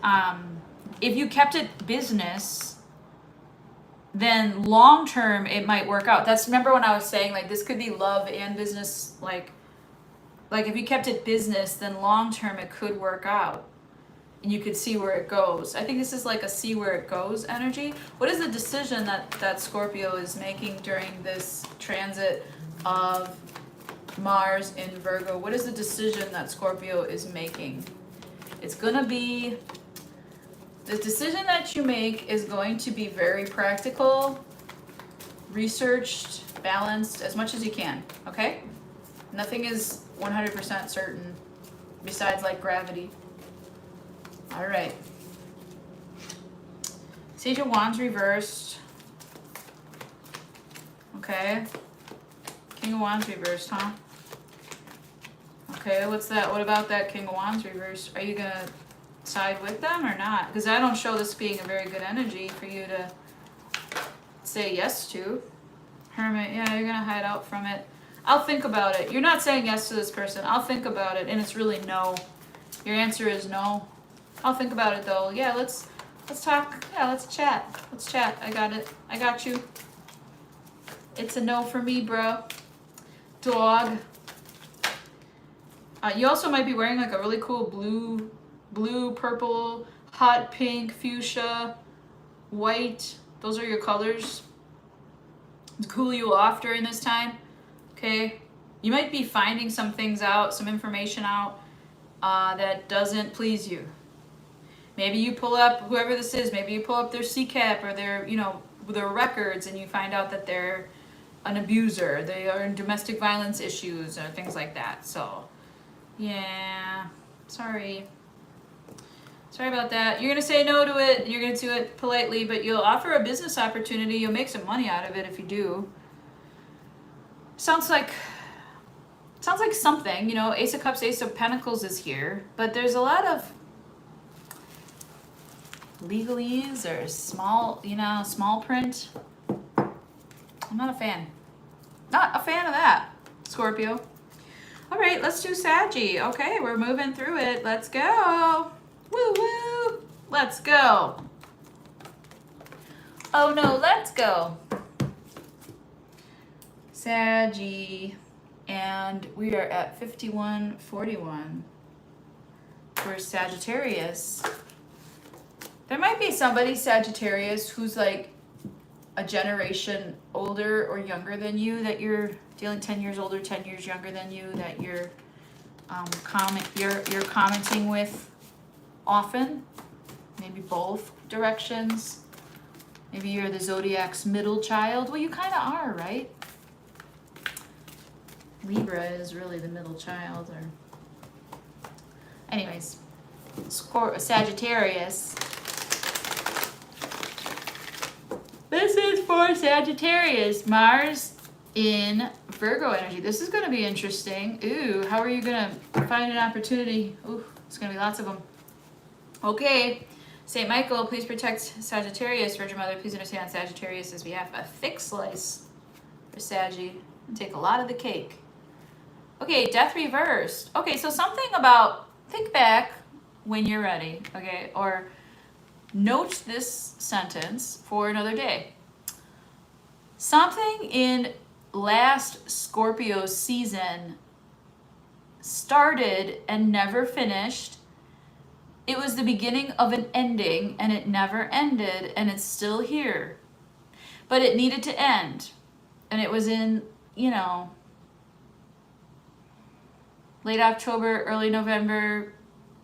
Speaker 1: if you kept it business, then long term it might work out. Remember when I was saying like this could be love and business, like if you kept it business, then long term it could work out. And you could see where it goes. I think this is like a see where it goes energy. What is the decision that Scorpio is making during this transit of Mars in Virgo? What is the decision that Scorpio is making? It's gonna be, the decision that you make is going to be very practical, researched, balanced, as much as you can, okay? Nothing is 100% certain besides like gravity. All right. Sage of Wands reversed. Okay. King of Wands reversed, huh? Okay, what's that? What about that King of Wands reverse? Are you gonna side with them or not? Because I don't show this being a very good energy for you to say yes to. Hermit, yeah, you're gonna hide out from it. I'll think about it. You're not saying yes to this person. I'll think about it, and it's really no. Your answer is no. I'll think about it though. Yeah, let's talk. Yeah, let's chat. Let's chat. I got it. I got you. It's a no for me, bro. Dog. You also might be wearing like a really cool blue, purple, hot pink, fuchsia, white. Those are your colors to cool you off during this time. Okay. You might be finding some things out, some information out that doesn't please you. Maybe you pull up, whoever this is, maybe you pull up their CCAP or their, their records, and you find out that they're an abuser. They are in domestic violence issues or things like that. So, yeah, sorry. Sorry about that. You're going to say no to it. You're going to do it politely, but you'll offer a business opportunity. You'll make some money out of it if you do. Sounds like something, Ace of Cups, Ace of Pentacles is here, but there's a lot of legalese or small print. I'm not a fan. Not a fan of that, Scorpio. All right, let's do Saggy. Okay, we're moving through it. Let's go. Woo woo. Let's go. Oh no, let's go. Saggy. And we are at 5141 for Sagittarius. There might be somebody, Sagittarius, who's like a generation older or younger than you, that you're dealing 10 years older, 10 years younger than you, that you're commenting with often. Maybe both directions. Maybe you're the zodiac's middle child. Well, you kind of are, right? Libra is really the middle child, or anyways, Sagittarius. This is for Sagittarius. Mars in Virgo energy. This is going to be interesting. Ooh, how are you going to find an opportunity? Ooh, it's going to be lots of them. Okay, St. Michael, please protect Sagittarius. Virgin Mother, please understand on Sagittarius' behalf. A thick slice for Saggy. And take a lot of the cake. Okay, Death reversed. Okay, so something about, think back when you're ready, okay? Or note this sentence for another day. Something in last Scorpio season started and never finished. It was the beginning of an ending, and it never ended, and it's still here. But it needed to end. And it was in, late October, early November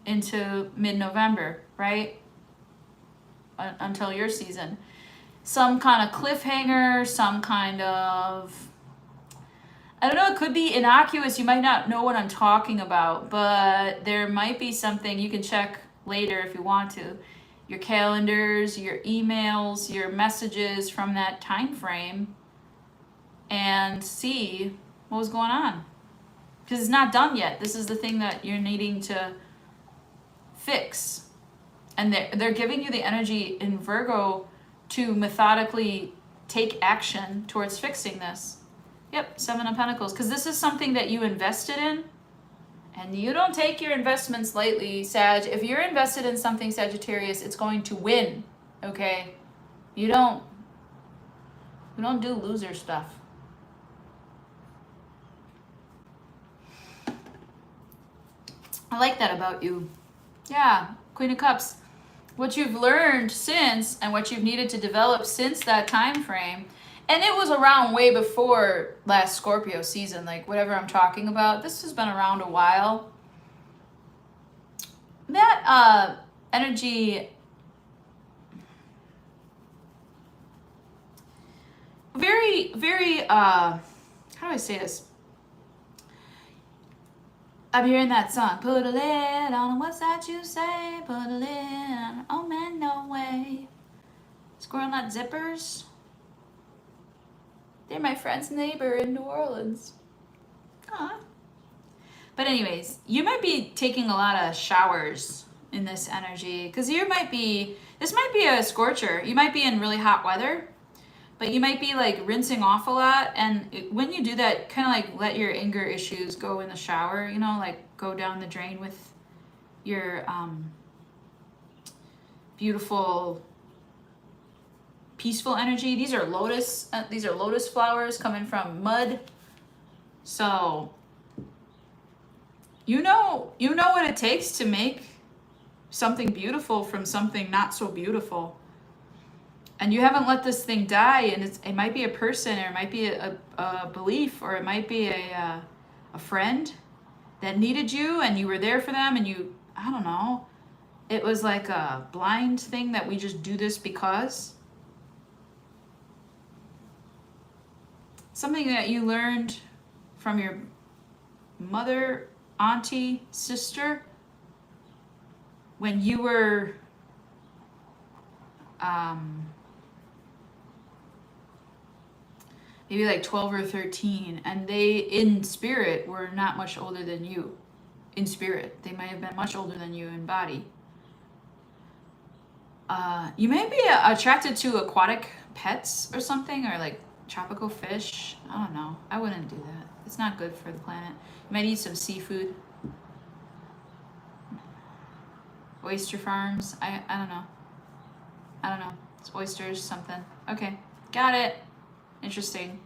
Speaker 1: into mid-November, right? Until your season. Some kind of cliffhanger, some kind of, I don't know, it could be innocuous. You might not know what I'm talking about, but there might be something you can check later if you want to. Your calendars, your emails, your messages from that time frame, and see what was going on. Because it's not done yet. This is the thing that you're needing to fix. And they're giving you the energy in Virgo to methodically take action towards fixing this. Yep, Seven of Pentacles. Because this is something that you invested in. And you don't take your investments lightly, Sag. If you're invested in something, Sagittarius, it's going to win. Okay? We don't do loser stuff. I like that about you. Yeah, Queen of Cups. What you've learned since and what you've needed to develop since that time frame, and it was around way before last Scorpio season, like whatever I'm talking about, this has been around a while. That energy, very, very, how do I say this? I'm hearing that song. Put a lid on, what's that you say? Put a lid on, oh man, no way. Squirrel nut zippers. They're my friend's neighbor in New Orleans. Aw. But anyways, you might be taking a lot of showers in this energy because this might be a scorcher. You might be in really hot weather, but you might be like rinsing off a lot. And when you do that, kind of like let your anger issues go in the shower, you know, like go down the drain with your beautiful, peaceful energy. These are lotus flowers coming from mud. So you know what it takes to make something beautiful from something not so beautiful. And you haven't let this thing die, and it might be a person, or it might be a belief, or it might be a friend that needed you, and you were there for them, and you, I don't know, it was like a blind thing that we just do this because. Something that you learned from your mother, auntie, sister, when you were maybe like 12 or 13, and they in spirit were not much older than you. In spirit, they might have been much older than you in body. You may be attracted to aquatic pets or something, or like tropical fish. I don't know. I wouldn't do that. It's not good for the planet. You might eat some seafood. Oyster farms. I don't know. I don't know. It's oysters, something. Okay. Got it. Interesting.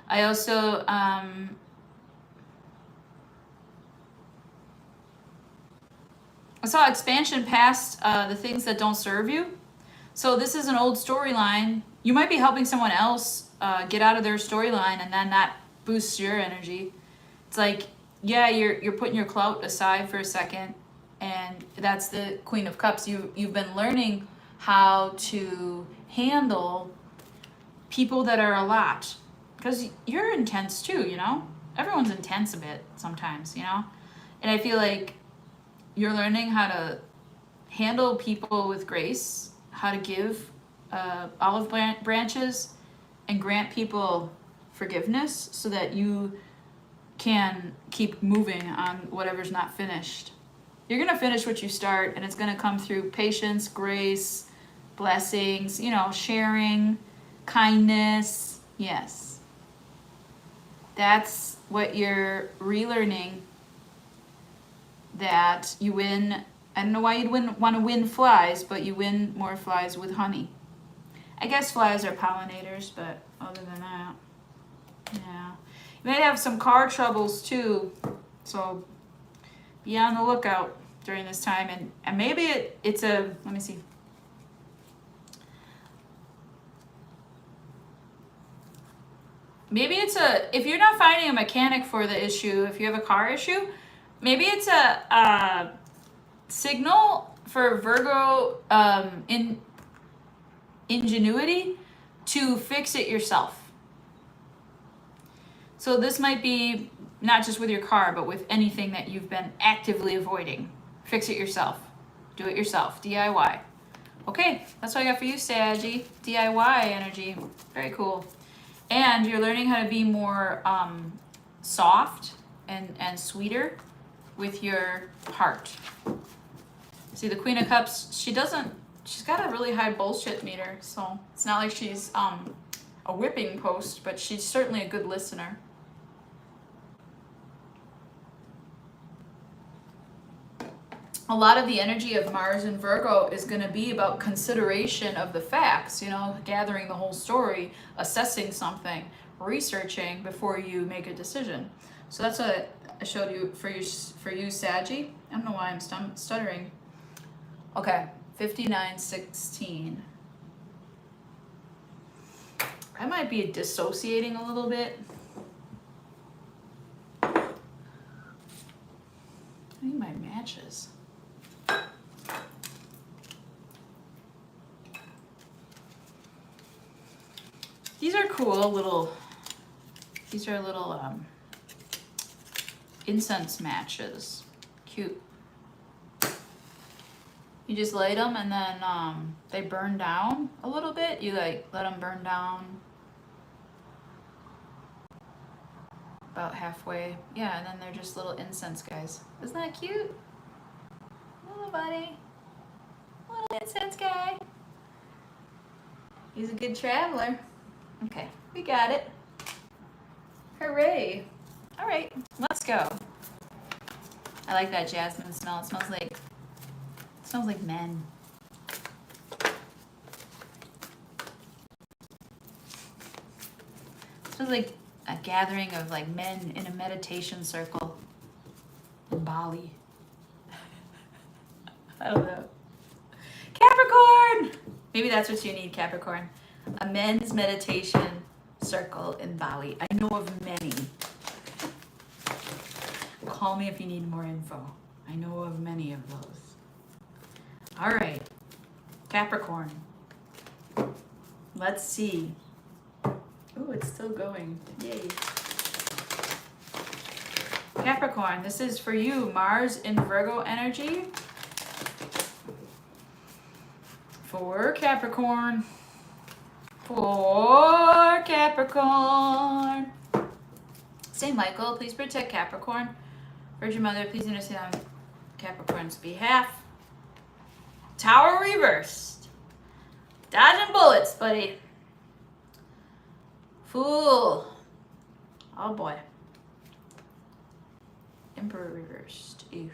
Speaker 1: I also I saw expansion past the things that don't serve you. So this is an old storyline. You might be helping someone else get out of their storyline, and then that boosts your energy. It's like, yeah, you're putting your clout aside for a second, and that's the Queen of Cups. You've been learning how to handle people that are a lot, because you're intense too, you know? Everyone's intense a bit sometimes, you know? And I feel like you're learning how to handle people with grace, how to give olive branches and grant people forgiveness so that you can keep moving on whatever's not finished. You're going to finish what you start, and it's going to come through patience, grace, blessings, you know, sharing, kindness. Yes. That's what you're relearning, that you win. I don't know why you'd want to win flies, but you win more flies with honey. I guess flies are pollinators, but other than that, yeah. You might have some car troubles too, so be on the lookout during this time. And maybe it's a, let me see. Maybe it's if you're not finding a mechanic for the issue, if you have a car issue, maybe it's a signal for Virgo ingenuity to fix it yourself. So this might be not just with your car, but with anything that you've been actively avoiding. Fix it yourself. Do it yourself. DIY. Okay, that's what I got for you, Saggy. DIY energy. Very cool. And you're learning how to be more soft and sweeter with your heart. See, the Queen of Cups, she's got a really high bullshit meter, so it's not like she's a whipping post, but she's certainly a good listener. A lot of the energy of Mars and Virgo is going to be about consideration of the facts, you know, gathering the whole story, assessing something, researching before you make a decision. So that's what I showed you for you, Saggy. I don't know why I'm stuttering. Okay, 5916. I might be dissociating a little bit. I need my matches. These are cool little, incense matches. Cute. You just light them, and then they burn down a little bit. You like let them burn down. about halfway. Yeah, and then they're just little incense guys. Isn't that cute? Little buddy. Little incense guy. He's a good traveler. Okay, we got it. Hooray. All right, let's go. I like that jasmine smell. It smells like men. It smells like a gathering of like men in a meditation circle in Bali. I don't know. Capricorn! Maybe that's what you need, Capricorn. A men's meditation circle in Bali. I know of many. Call me if you need more info. I know of many of those. All right, Capricorn. Let's see. Oh, it's still going. Yay. Capricorn, this is for you. Mars in Virgo energy. For Capricorn. For Capricorn. Saint Michael, please protect Capricorn. Virgin Mother, please intercede on Capricorn's behalf. Tower reversed. Dodging bullets, buddy. Fool. Oh boy. Emperor reversed. Oof.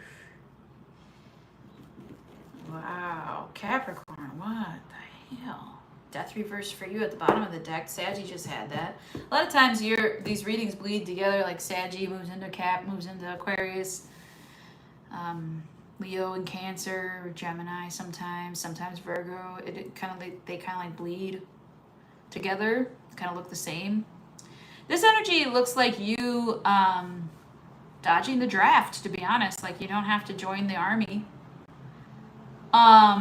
Speaker 1: Wow. Capricorn, what the hell? Death reversed for you at the bottom of the deck. Saggy just had that. A lot of times these readings bleed together, like Saggy moves into Cap, moves into Aquarius. Leo and Cancer, Gemini sometimes Virgo. They kind of like bleed together, kind of look the same. This energy looks like you dodging the draft, to be honest. Like you don't have to join the army.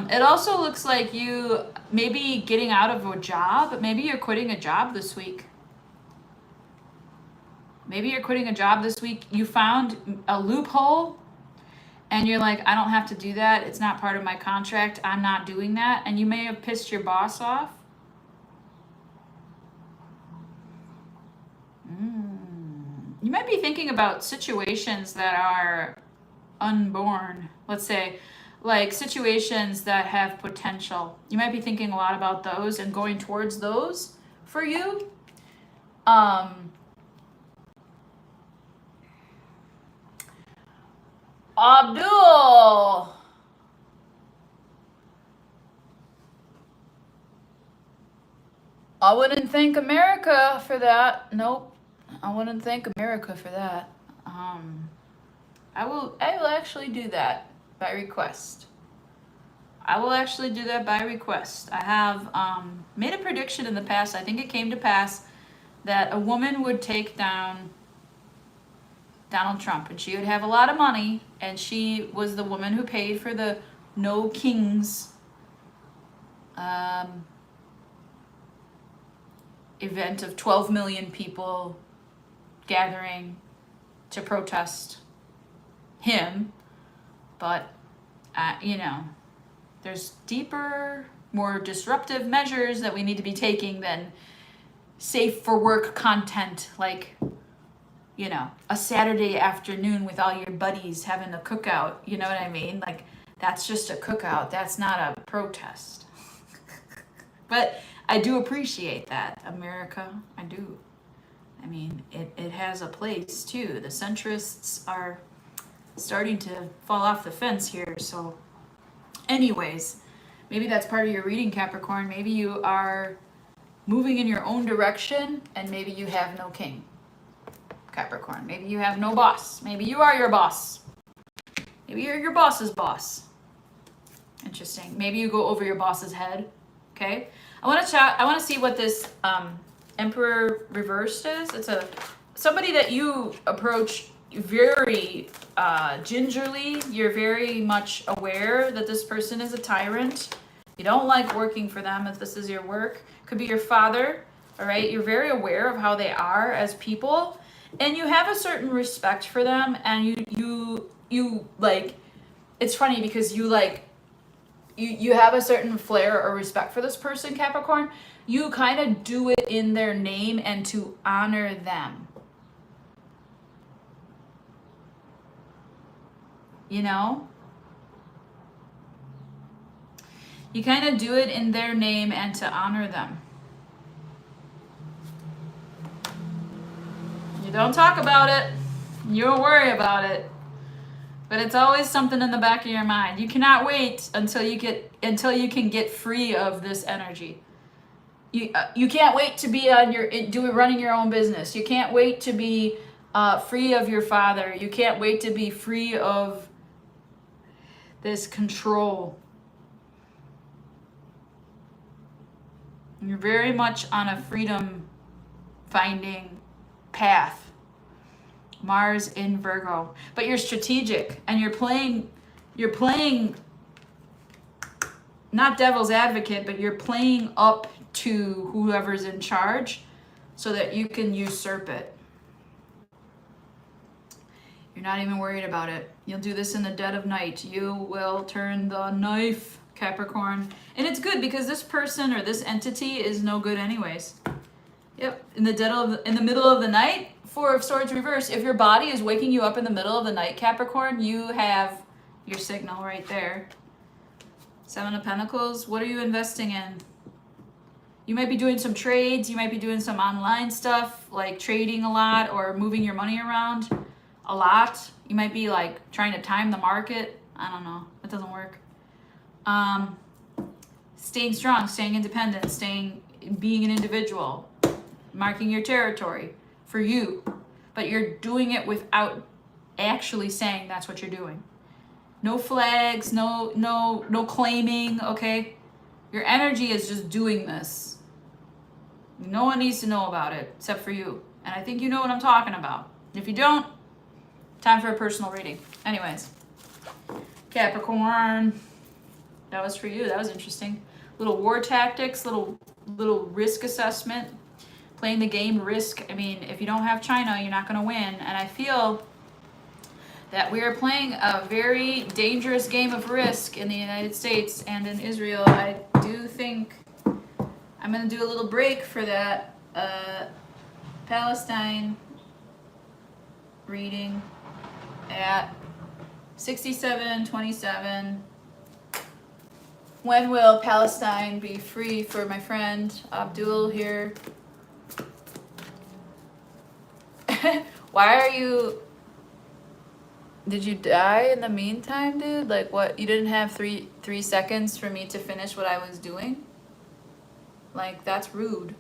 Speaker 1: It also looks like you maybe getting out of a job. Maybe you're quitting a job this week. You found a loophole and you're like, I don't have to do that. It's not part of my contract. I'm not doing that. And you may have pissed your boss off. You might be thinking about situations that are unborn. Let's say, like situations that have potential. You might be thinking a lot about those and going towards those for you. Abdul. I wouldn't thank America for that. Nope. I wouldn't thank America for that. I will actually do that by request. I have made a prediction in the past. I think it came to pass that a woman would take down Donald Trump, and she would have a lot of money, and she was the woman who paid for the No Kings event of 12 million people gathering to protest him. But there's deeper, more disruptive measures that we need to be taking than safe for work content, like a Saturday afternoon with all your buddies having a cookout. You know what I mean? Like, that's just a cookout. That's not a protest. But I do appreciate that, America. I do. I mean, it has a place too. The centrists are starting to fall off the fence here. So anyways, maybe that's part of your reading, Capricorn. Maybe you are moving in your own direction, and maybe you have no king, Capricorn. Maybe you have no boss. Maybe you are your boss. Maybe you're your boss's boss. Interesting. Maybe you go over your boss's head. Okay. I want to see what this Emperor reversed is. It's somebody that you approach very gingerly. You're very much aware that this person is a tyrant. You don't like working for them if this is your work. Could be your father. All right. You're very aware of how they are as people, and you have a certain respect for them. And you like. It's funny because you have a certain flair or respect for this person, Capricorn. You kind of do it in their name and to honor them. you know? You kind of do it in their name and to honor them. You don't talk about it. You don't worry about it. But it's always something in the back of your mind. You cannot wait until you can get free of this energy. You can't wait to be on running your own business. You can't wait to be free of your father. You can't wait to be free of this control. You're very much on a freedom finding path. Mars in Virgo. But you're strategic and you're playing not devil's advocate, but you're playing up to whoever's in charge so that you can usurp it. You're not even worried about it. You'll do this in the dead of night. You will turn the knife, Capricorn. And it's good because this person or this entity is no good anyways. Yep, in the middle of the night, Four of Swords reverse. If your body is waking you up in the middle of the night, Capricorn, you have your signal right there. Seven of Pentacles, what are you investing in? You might be doing some trades, you might be doing some online stuff, like trading a lot or moving your money around a lot. You might be like trying to time the market. I don't know, that doesn't work. Staying strong, staying independent, being an individual, marking your territory for you, but you're doing it without actually saying that's what you're doing. No flags, no claiming, okay? Your energy is just doing this. No one needs to know about it except for you. And I think you know what I'm talking about. If you don't, time for a personal reading. Anyways, Capricorn, that was for you. That was interesting. Little war tactics, little risk assessment. Playing the game Risk. I mean, if you don't have China, you're not going to win. And I feel that we are playing a very dangerous game of Risk in the United States and in Israel. I do think I'm going to do a little break for that Palestine reading at 67:27. When will Palestine be free? For my friend Abdul here. Why are you... Did you die in the meantime, dude? Like, what? You didn't have three seconds for me to finish what I was doing? Like, that's rude.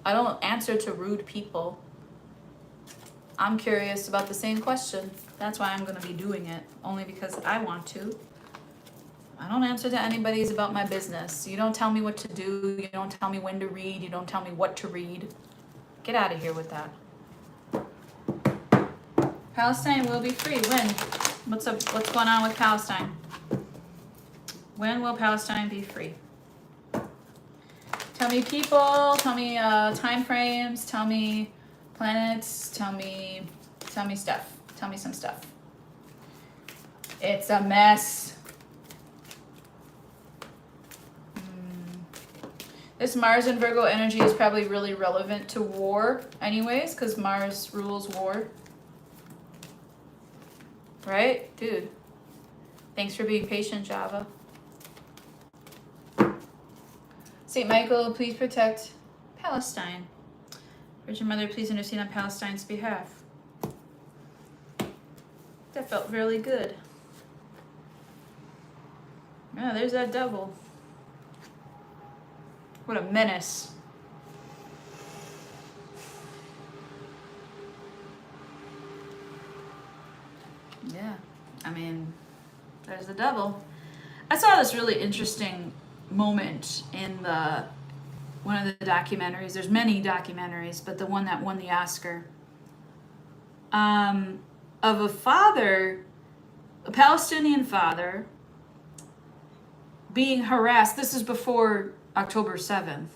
Speaker 1: I don't answer to rude people. I'm curious about the same question. That's why I'm going to be doing it. Only because I want to. I don't answer to anybody's about my business. You don't tell me what to do. You don't tell me when to read. You don't tell me what to read. Get out of here with that. Palestine will be free. When? What's going on with Palestine? When will Palestine be free? Tell me people, tell me time frames, tell me planets, tell me stuff. Tell me some stuff. It's a mess. This Mars and Virgo energy is probably really relevant to war anyways, because Mars rules war. Right? Dude. Thanks for being patient, Java. St. Michael, please protect Palestine. Virgin Mother, please intercede on Palestine's behalf. That felt really good. Yeah, there's that devil. What a menace. Yeah, I mean, there's the devil. I saw this really interesting moment in one of the documentaries. There's many documentaries, but the one that won the Oscar, of a father, a Palestinian father, being harassed. This is before October 7th.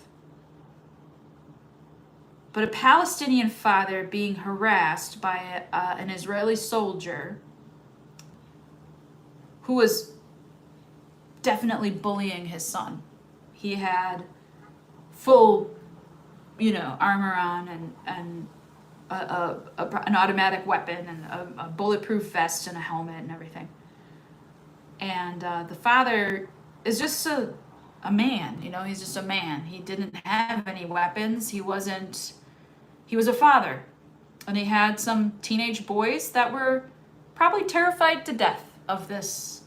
Speaker 1: But a Palestinian father being harassed by an Israeli soldier who was definitely bullying his son. He had full, armor on and an automatic weapon and a bulletproof vest and a helmet and everything. And the father is just a man, you know, he's just a man. He didn't have any weapons. He was a father. And he had some teenage boys that were probably terrified to death of this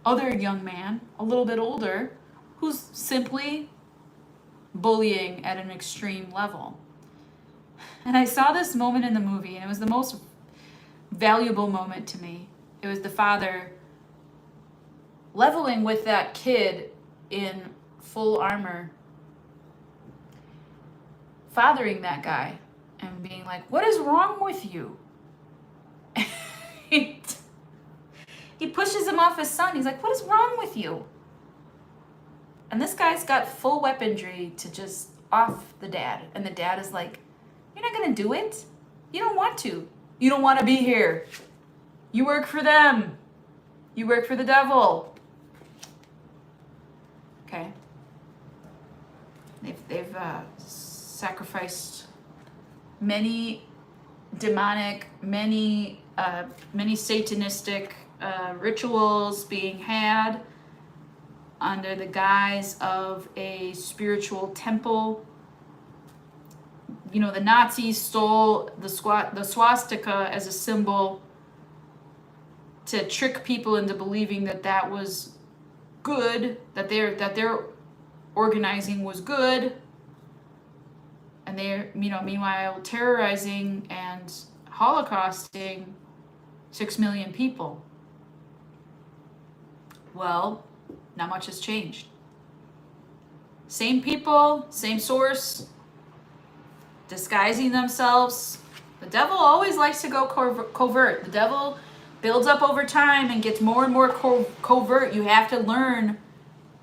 Speaker 1: other young man, a little bit older, who's simply bullying at an extreme level. And I saw this moment in the movie, and it was the most valuable moment to me. It was the father leveling with that kid in full armor, fathering that guy and being like, what is wrong with you? He pushes him off his son. He's like, what is wrong with you? And this guy's got full weaponry to just off the dad. And the dad is like, you're not going to do it. You don't want to. You don't want to be here. You work for them. You work for the devil. Okay. They've sacrificed many demonic, many satanistic rituals being had under the guise of a spiritual temple. You know, the Nazis stole the swastika as a symbol to trick people into believing that that was good, that their organizing was good, and they're, you know, meanwhile terrorizing and holocausting 6 million people. Well, not much has changed. Same people, same source, disguising themselves. The devil always likes to go covert. The devil builds up over time and gets more and more covert. You have to learn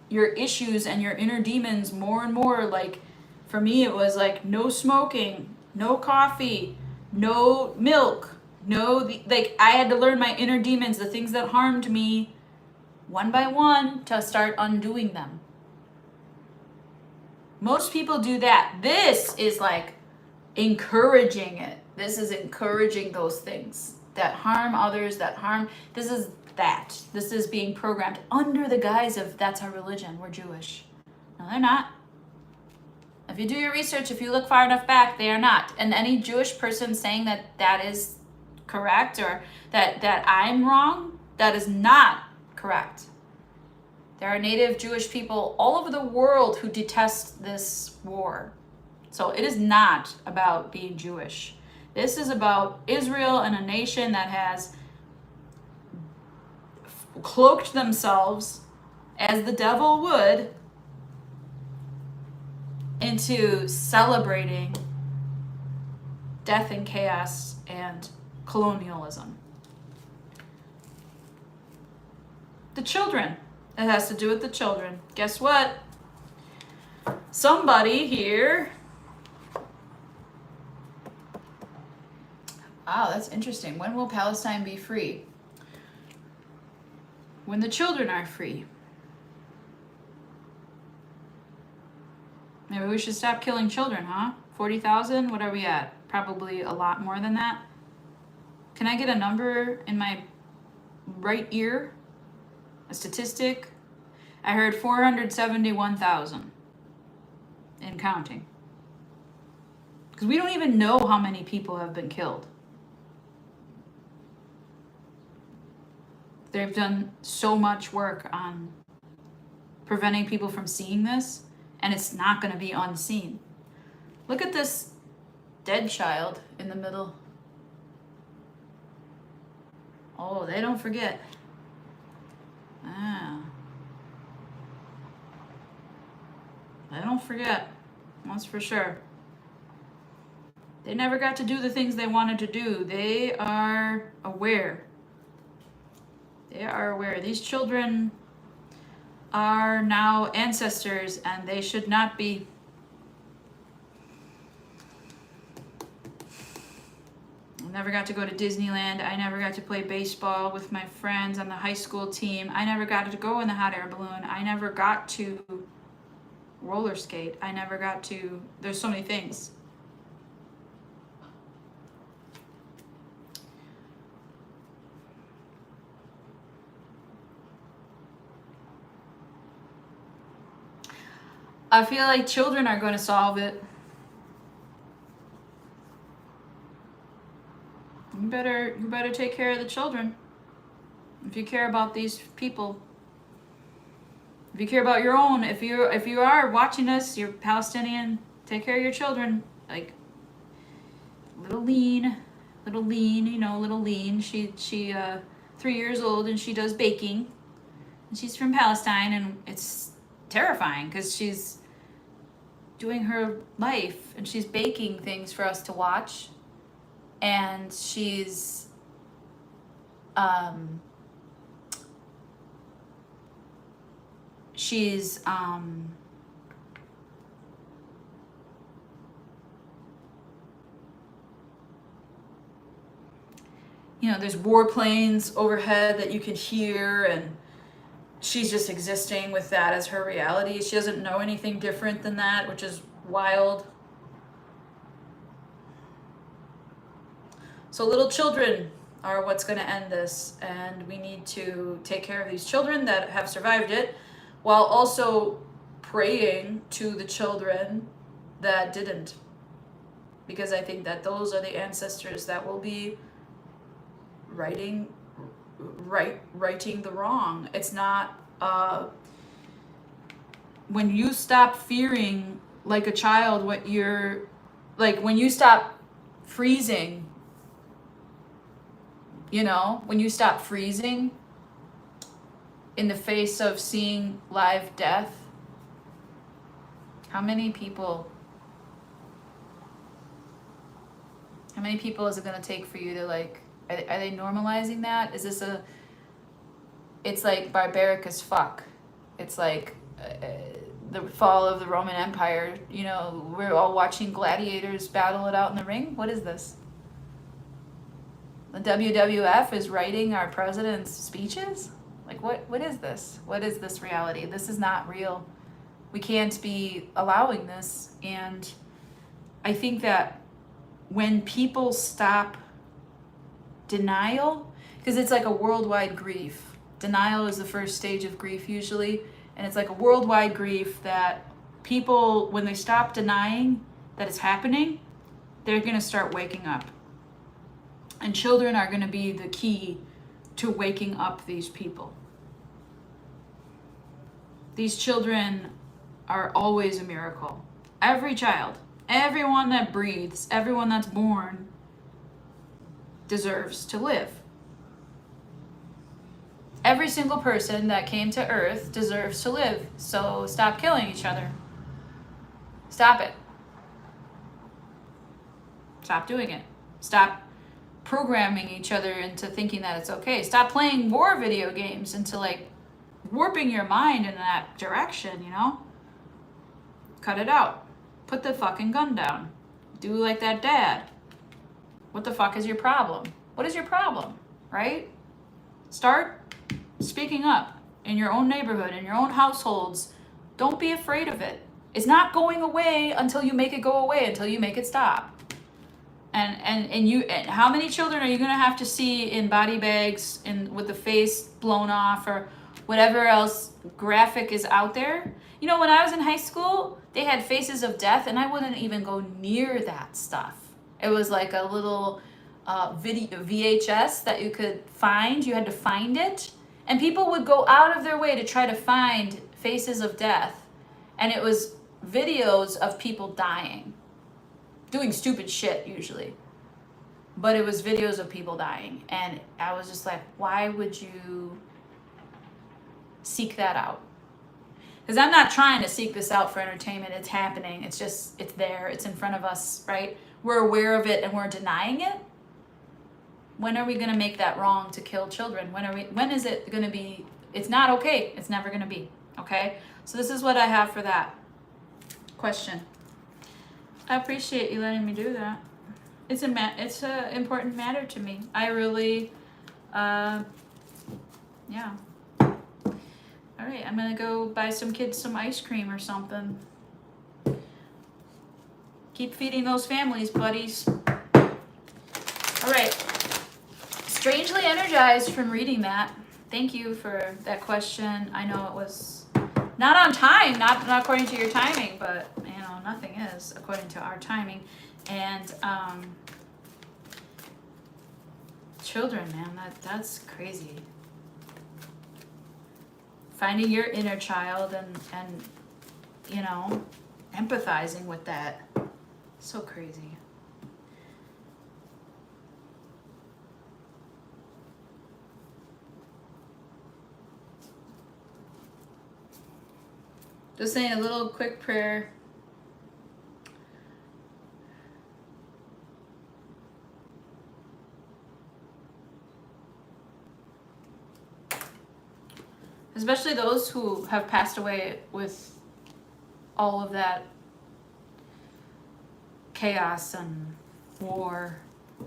Speaker 1: your issues and your inner demons more and more. Like, for me, it was like no smoking, no coffee, no milk, like I had to learn my inner demons, the things that harmed me, one by one, to start undoing them. Most people do that. This is like encouraging it. This is encouraging those things that harm others, this is being programmed under the guise of that's our religion, we're Jewish. No, they're not. If you do your research, if you look far enough back, they are not. And any Jewish person saying that is correct, or that I'm wrong, that is not correct. There are native Jewish people all over the world who detest this war. So it is not about being Jewish. This is about Israel and a nation that has cloaked themselves, as the devil would, into celebrating death and chaos and colonialism. The children. It has to do with the children. Guess what? Somebody here. Wow, that's interesting. When will Palestine be free? When the children are free. Maybe we should stop killing children, huh? 40,000? What are we at? Probably a lot more than that. Can I get a number in my right ear? A statistic? I heard 471,000 and counting. Because we don't even know how many people have been killed. They've done so much work on preventing people from seeing this, and it's not going to be unseen. Look at this dead child in the middle. Oh, they don't forget. They don't forget. That's for sure. They never got to do the things they wanted to do. They are aware. They are aware. These children are now ancestors, and they should not be. I never got to go to Disneyland. I never got to play baseball with my friends on the high school team. I never got to go in the hot air balloon. I never got to roller skate. I never got to, there's so many things. I feel like children are going to solve it. You better take care of the children. If you care about these people. If you care about your own, if you are watching us, you're Palestinian, take care of your children. Like little lean, you know, little lean. She 3 years old and she does baking. And she's from Palestine, and it's terrifying because she's doing her life and she's baking things for us to watch. And she's you know, there's warplanes overhead that you can hear, and she's just existing with that as her reality. She doesn't know anything different than that, which is wild. So little children are what's going to end this, and we need to take care of these children that have survived it, while also praying to the children that didn't. Because I think that those are the ancestors that will be righting the wrong. It's not when you stop fearing like a child, what you're like, when you stop freezing, you know, when you stop freezing in the face of seeing live death, how many people is it going to take for you to like, are they normalizing that? Is this it's like barbaric as fuck. It's like the fall of the Roman Empire, you know, we're all watching gladiators battle it out in the ring. What is this? The WWF is writing our president's speeches? Like, what is this? What is this reality? This is not real. We can't be allowing this. And I think that when people stop denial, because it's like a worldwide grief. Denial is the first stage of grief usually, and it's like a worldwide grief that people, when they stop denying that it's happening, they're going to start waking up. And children are going to be the key to waking up these people. These children are always a miracle. Every child, everyone that breathes, everyone that's born deserves to live. Every single person that came to Earth deserves to live. So stop killing each other. Stop it. Stop doing it. Stop programming each other into thinking that it's okay. Stop playing war video games into like warping your mind in that direction, you know? Cut it out. Put the fucking gun down. Do like that dad. What the fuck is your problem? What is your problem, right? Start speaking up in your own neighborhood, in your own households. Don't be afraid of it. It's not going away until you make it go away, until you make it stop. And how many children are you gonna have to see in body bags and with the face blown off or whatever else graphic is out there? You know, when I was in high school, they had faces of death, and I wouldn't even go near that stuff. It was like a little video VHS that you could find. You had to find it, and people would go out of their way to try to find faces of death, and it was videos of people dying, doing stupid shit usually, but it was videos of people dying. And I was just like, why would you seek that out? Because I'm not trying to seek this out for entertainment. It's happening. It's just, it's there. It's in front of us, right? We're aware of it and we're denying it. When are we going to make that wrong to kill children? When is it going to be? It's not okay. It's never going to be. Okay? So this is what I have for that question. I appreciate you letting me do that. It's a important matter to me. I really, yeah. All right, I'm gonna go buy some kids some ice cream or something. Keep feeding those families, buddies. All right. Strangely energized from reading that. Thank you for that question. I know it was Not on time, not according to your timing, but you know, nothing is according to our timing. And children, man, that's crazy. Finding your inner child and you know, empathizing with that. So crazy. Just saying a little quick prayer. Especially those who have passed away with all of that chaos and war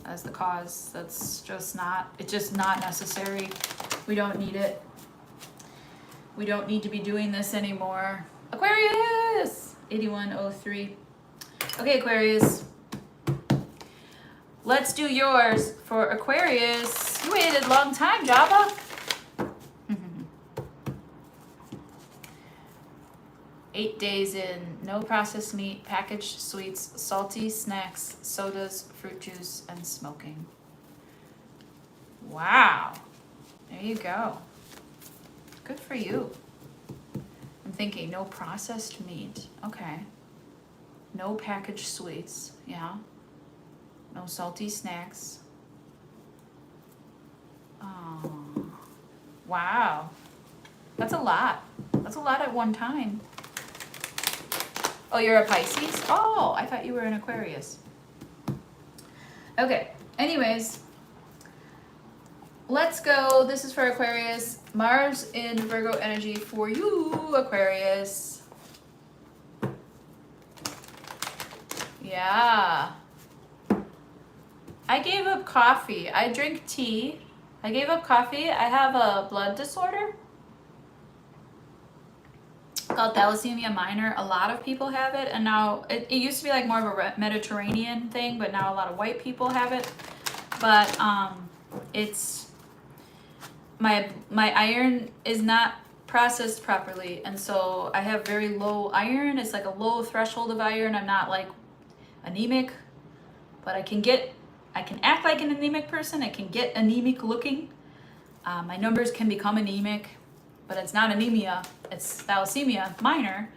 Speaker 1: as the cause. That's just not, it's just not necessary. We don't need it. We don't need to be doing this anymore. Aquarius! 8103. Okay, Aquarius. Let's do yours for Aquarius. You waited a long time, Java. 8 days in, no processed meat, packaged sweets, salty snacks, sodas, fruit juice, and smoking. Wow. There you go. Good for you. I'm thinking no processed meat. Okay. No packaged sweets. Yeah. No salty snacks. Oh. Wow. That's a lot. That's a lot at one time. Oh, you're a Pisces? Oh, I thought you were an Aquarius. Okay. Anyways. Let's go. This is for Aquarius. Mars in Virgo energy for you, Aquarius. Yeah. I gave up coffee. I drink tea. I gave up coffee. I have a blood disorder called thalassemia minor. A lot of people have it, and now it used to be like more of a Mediterranean thing, but now a lot of white people have it. But it's my iron is not processed properly, and so I have very low iron. It's like a low threshold of iron. I'm not like anemic, but I can act like an anemic person. I can get anemic looking. My numbers can become anemic, but it's not anemia. It's thalassemia minor.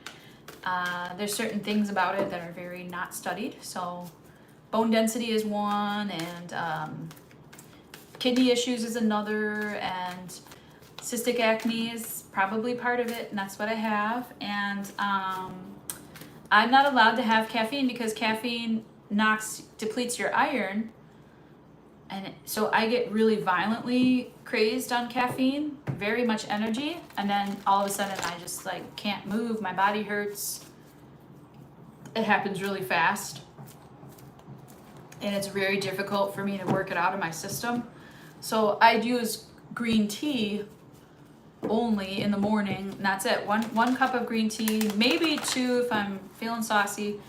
Speaker 1: There's certain things about it that are very not studied. So bone density is one, and kidney issues is another, and cystic acne is probably part of it, and that's what I have. And I'm not allowed to have caffeine because caffeine depletes your iron, and so I get really violently crazed on caffeine, very much energy, and then all of a sudden I just like can't move, my body hurts. It happens really fast, and it's very difficult for me to work it out of my system. So I use green tea only in the morning, and that's it. One cup of green tea, maybe two if I'm feeling saucy.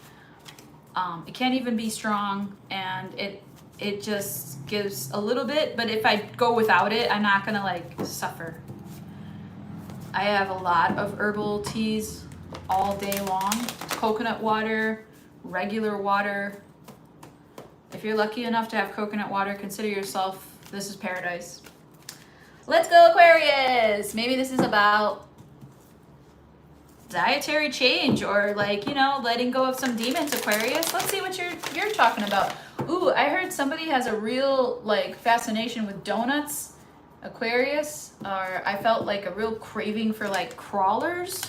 Speaker 1: It can't even be strong, and it just gives a little bit, but if I go without it, I'm not gonna like suffer. I have a lot of herbal teas all day long. Coconut water, regular water. If you're lucky enough to have coconut water, consider yourself, this is paradise. Let's go, Aquarius. Maybe this is about dietary change, or like, you know, letting go of some demons, Aquarius. Let's see what you're talking about. Ooh, I heard somebody has a real like fascination with donuts, Aquarius, or I felt like a real craving for like crawlers,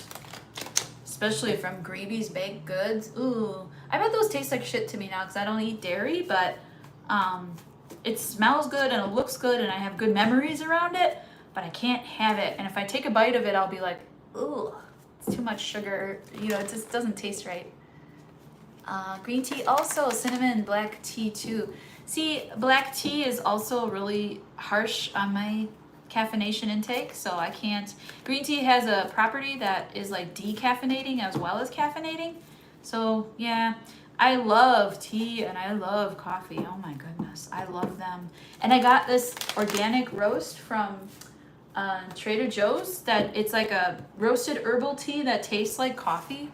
Speaker 1: especially from Greeby's Baked Goods. Ooh, I bet those taste like shit to me now because I don't eat dairy, but it smells good and it looks good and I have good memories around it, but I can't have it. And if I take a bite of it, I'll be like, ooh, it's too much sugar. You know, it just doesn't taste right. Green tea also, cinnamon, black tea too. See, black tea is also really harsh on my caffeination intake, so I can't. Green tea has a property that is like decaffeinating as well as caffeinating. So yeah, I love tea and I love coffee. Oh my goodness, I love them. And I got this organic roast from Trader Joe's that it's like a roasted herbal tea that tastes like coffee.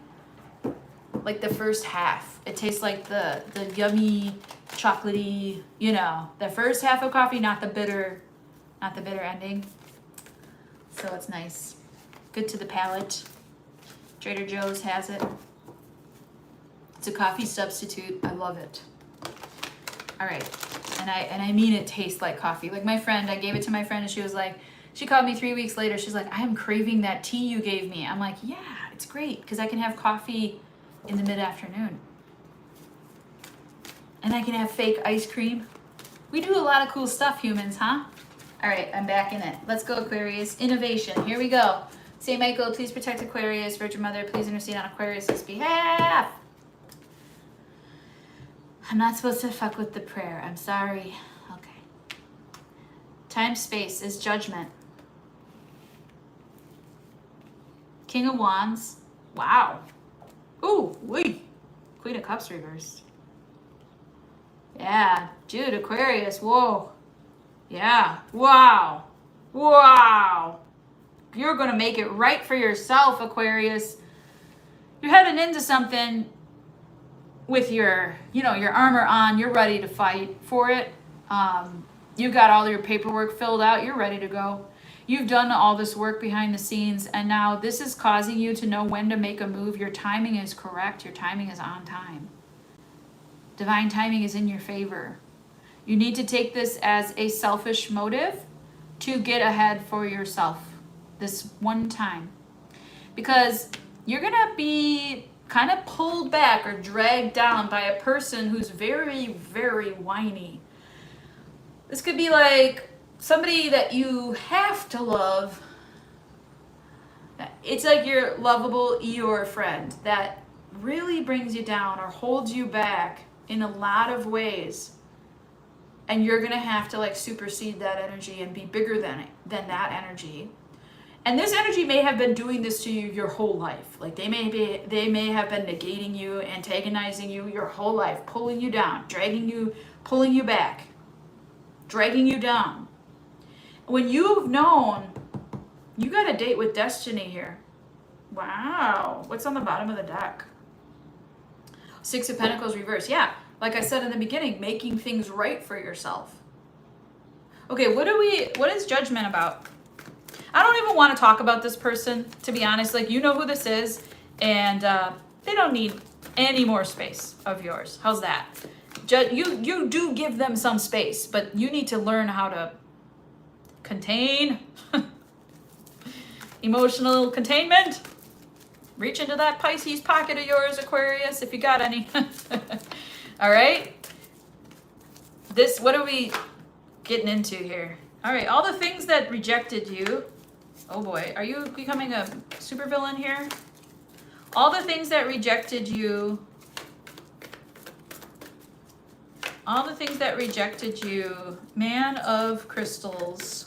Speaker 1: Like the first half, it tastes like the yummy, chocolatey, you know, the first half of coffee, not the bitter ending. So it's nice, good to the palate. Trader Joe's has it. It's a coffee substitute. I love it. All right, and I mean it tastes like coffee. Like my friend, I gave it to my friend, and she was like, she called me 3 weeks later. She's like, I am craving that tea you gave me. I'm like, yeah, it's great because I can have coffee in the mid-afternoon. And I can have fake ice cream. We do a lot of cool stuff, humans, huh? All right, I'm back in it. Let's go, Aquarius. Innovation. Here we go. Saint Michael, please protect Aquarius. Virgin Mother, please intercede on Aquarius' behalf. I'm not supposed to fuck with the prayer. I'm sorry. Okay. Time, space is judgment. King of Wands. Wow. Ooh, wee. Queen of Cups reversed. Yeah, dude, Aquarius, whoa. Yeah, wow. Wow. You're gonna make it right for yourself, Aquarius. You're heading into something with your, you know, your armor on. You're ready to fight for it. You've got all your paperwork filled out. You're ready to go. You've done all this work behind the scenes, and now this is causing you to know when to make a move. Your timing is correct. Your timing is on time. Divine timing is in your favor. You need to take this as a selfish motive to get ahead for yourself this one time. Because you're going to be kind of pulled back or dragged down by a person who's very, very whiny. This could be like somebody that you have to love. It's like your lovable Eeyore friend that really brings you down or holds you back in a lot of ways. And you're going to have to like supersede that energy and be bigger than that energy. And this energy may have been doing this to you your whole life. Like they may have been negating you, antagonizing you your whole life, pulling you down, dragging you, pulling you back, dragging you down. When you've known, you got a date with destiny here. Wow. What's on the bottom of the deck? Six of Pentacles reversed. Yeah, like I said in the beginning, making things right for yourself. Okay, what is judgment about? I don't even want to talk about this person, to be honest. Like, you know who this is, and they don't need any more space of yours. How's that? You do give them some space, but you need to learn how to contain. Emotional containment. Reach into that Pisces pocket of yours, Aquarius, if you got any. All right. What are we getting into here? All right. All the things that rejected you. Oh boy. Are you becoming a supervillain here? All the things that rejected you. All the things that rejected you. Man of Crystals.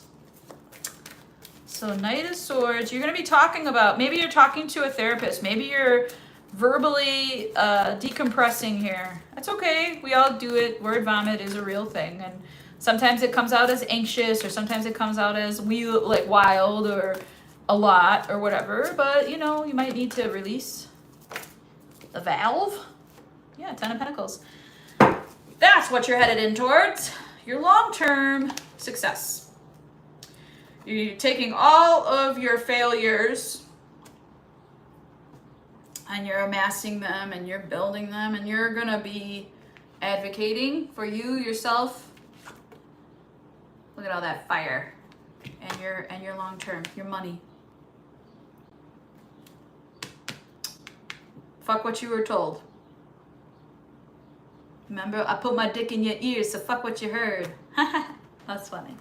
Speaker 1: So Knight of Swords, you're going to be talking about, maybe you're talking to a therapist. Maybe you're verbally decompressing here. That's okay. We all do it. Word vomit is a real thing. And sometimes it comes out as anxious, or sometimes it comes out as like wild or a lot or whatever. But, you know, you might need to release the valve. Yeah, Ten of Pentacles. That's what you're headed in towards. Your long-term success. You're taking all of your failures and you're amassing them and you're building them, and you're going to be advocating for you, yourself. Look at all that fire and your long term, your money. Fuck what you were told. Remember, I put my dick in your ears, so fuck what you heard. That's funny.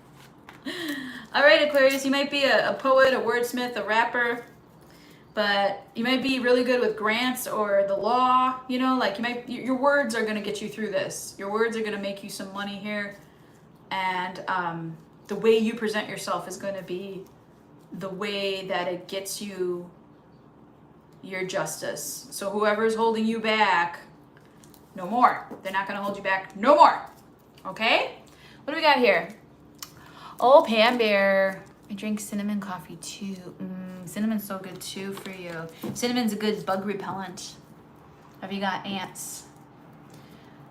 Speaker 1: All right, Aquarius, you might be a poet, a wordsmith, a rapper, but you might be really good with grants or the law. You know, like your words are going to get you through this. Your words are going to make you some money here, and the way you present yourself is going to be the way that it gets you your justice. So whoever's holding you back, no more. They're not going to hold you back no more. Okay? What do we got here? Oh, Pam Bear. I drink cinnamon coffee too. Cinnamon's so good too for you. Cinnamon's a good bug repellent. Have you got ants?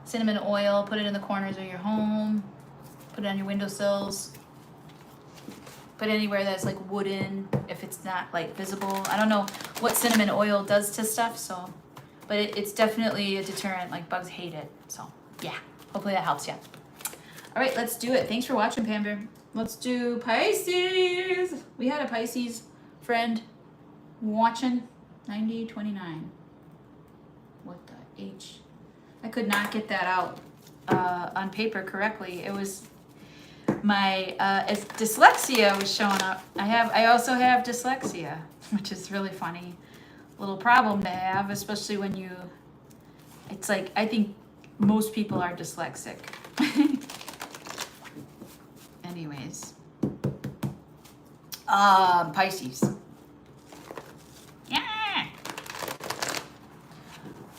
Speaker 1: Cinnamon oil, put it in the corners of your home. Put it on your windowsills. Put it anywhere that's like wooden, if it's not like visible. I don't know what cinnamon oil does to stuff, so, but it's definitely a deterrent. Like bugs hate it. So yeah, hopefully that helps you. All right, let's do it. Thanks for watching, Pam Bear. Let's do Pisces. We had a Pisces friend watching. 9029. What the H? I could not get that out on paper correctly. It was my dyslexia was showing up. I also have dyslexia, which is really funny. Little problem to have, especially when you. It's like I think most people are dyslexic. Anyways, Pisces. Yeah.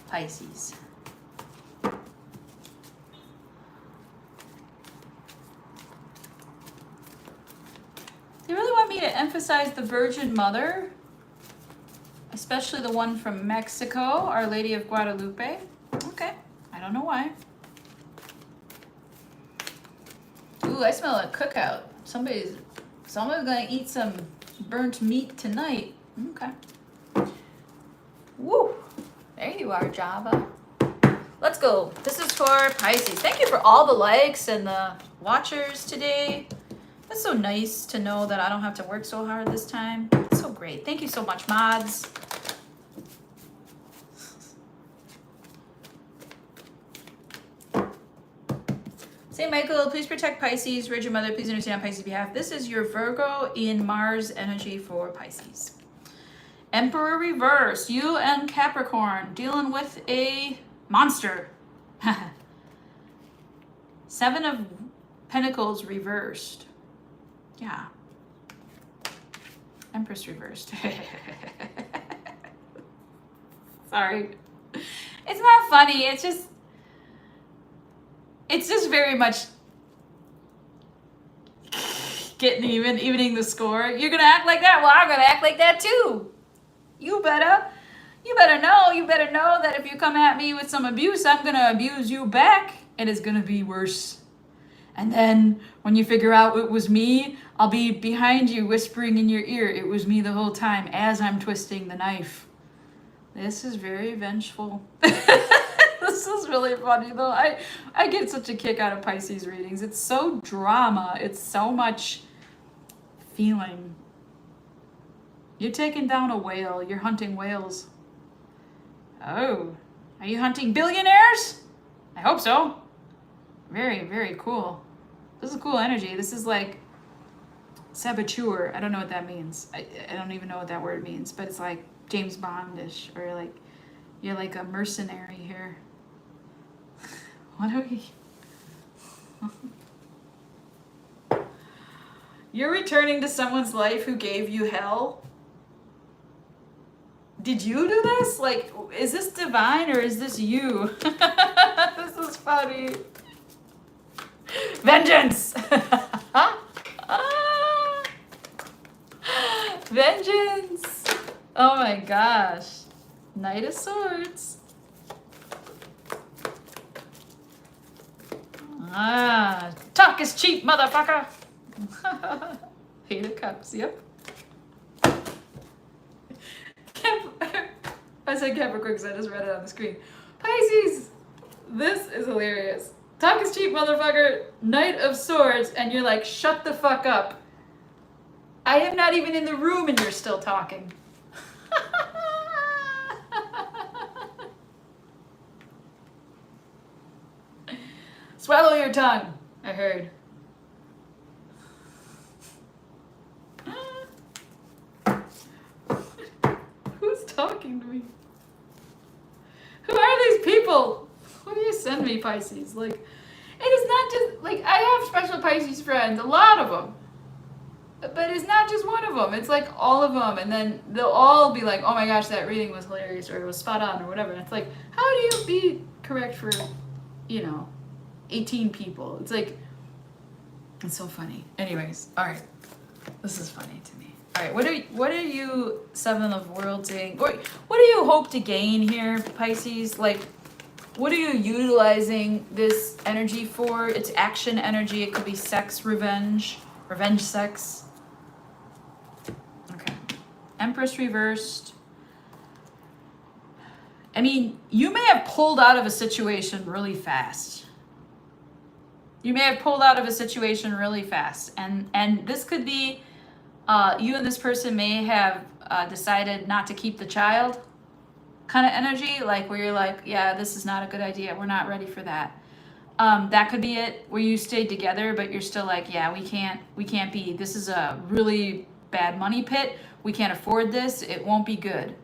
Speaker 1: Pisces. They really want me to emphasize the Virgin Mother, especially the one from Mexico, Our Lady of Guadalupe. Okay, I don't know why. Ooh, I smell a cookout. Someone's gonna eat some burnt meat tonight. Okay. Woo! There you are, Java. Let's go. This is for Pisces. Thank you for all the likes and the watchers today. That's so nice to know that I don't have to work so hard this time. It's so great. Thank you so much, mods. St. Michael, please protect Pisces. Virgin Mother, please understand on Pisces' behalf. This is your Virgo in Mars energy for Pisces. Emperor reverse. You and Capricorn dealing with a monster. Seven of Pentacles reversed. Yeah. Empress reversed. Sorry. It's not funny. It's just very much getting evening the score. You're gonna act like that? Well, I'm gonna act like that too. You better know that if you come at me with some abuse, I'm gonna abuse you back, and it's gonna be worse. And then when you figure out it was me, I'll be behind you whispering in your ear, it was me the whole time as I'm twisting the knife. This is very vengeful. This is really funny though. I get such a kick out of Pisces readings. It's so drama. It's so much feeling. You're taking down a whale. You're hunting whales. Oh, are you hunting billionaires? I hope so. Very, very cool. This is cool energy. This is like saboteur. I don't know what that means. I don't even know what that word means, but it's like James Bondish, or like you're like a mercenary here. What are we? You're returning to someone's life who gave you hell? Did you do this? Like, is this divine or is this you? This is funny. Vengeance! Vengeance! Oh my gosh. Knight of Swords. Talk is cheap, motherfucker! Eight of Cups, yep. I said Capricorn because I just read it on the screen. Pisces! This is hilarious. Talk is cheap, motherfucker. Knight of Swords, and you're like, shut the fuck up. I am not even in the room and you're still talking. Swallow your tongue, I heard. Who's talking to me? Who are these people? What do you send me, Pisces? Like, it is not just, like, I have special Pisces friends, a lot of them. But it's not just one of them. It's like all of them. And then they'll all be like, oh my gosh, that reading was hilarious, or it was spot on, or whatever. And it's like, how do you be correct for, 18 people? It's like, it's so funny. Anyways, all right. This is funny to me. All right, what are you Seven of Worlds saying? What do you hope to gain here, Pisces? Like, what are you utilizing this energy for? It's action energy. It could be sex, revenge sex. Okay. Empress reversed. I mean, you may have pulled out of a situation really fast. You may have pulled out of a situation really fast. And this could be, you and this person may have decided not to keep the child kind of energy, like where you're like, yeah, this is not a good idea. We're not ready for that. That could be it, where you stayed together, but you're still like, yeah, we can't be, this is a really bad money pit. We can't afford this. It won't be good.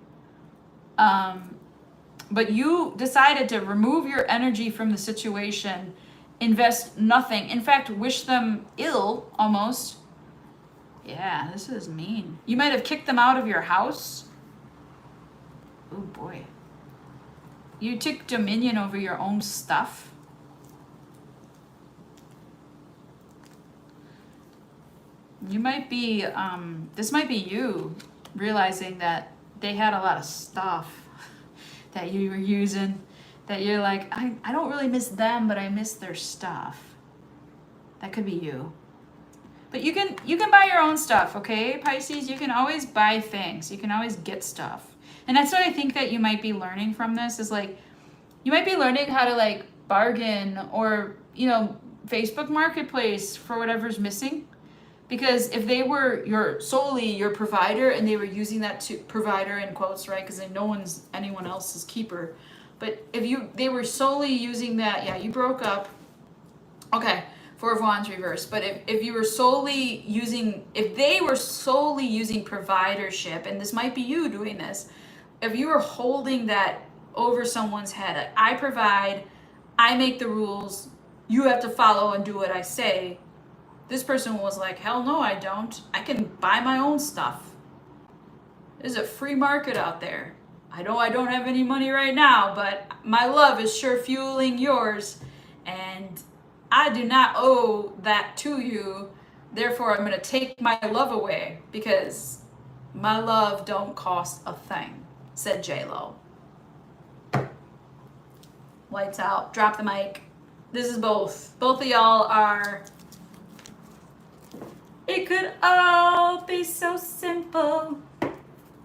Speaker 1: But you decided to remove your energy from the situation, invest nothing. In fact, wish them ill almost. Yeah, this is mean. You might have kicked them out of your house. Oh boy. You took dominion over your own stuff. You might be, this might be you realizing that they had a lot of stuff that you were using, that you're like, I don't really miss them, but I miss their stuff. That could be you. But you can buy your own stuff, okay, Pisces? You can always buy things. You can always get stuff. And that's what I think that you might be learning from this, is like, you might be learning how to like bargain or, you know, Facebook Marketplace for whatever's missing. Because if they were solely your provider and they were using that to provider in quotes, right? Because no one's anyone else's keeper. But if they were solely using that, yeah, you broke up. Okay, Four of Wands reverse. But if you were solely using, if they were solely using providership, and this might be you doing this, if you were holding that over someone's head, like, I provide, I make the rules, you have to follow and do what I say. This person was like, hell no, I don't. I can buy my own stuff. There's a free market out there. I know I don't have any money right now, but my love is sure fueling yours. And I do not owe that to you. Therefore, I'm going to take my love away because my love don't cost a thing, said J-Lo. Lights out. Drop the mic. This is both. Both of y'all are... It could all be so simple,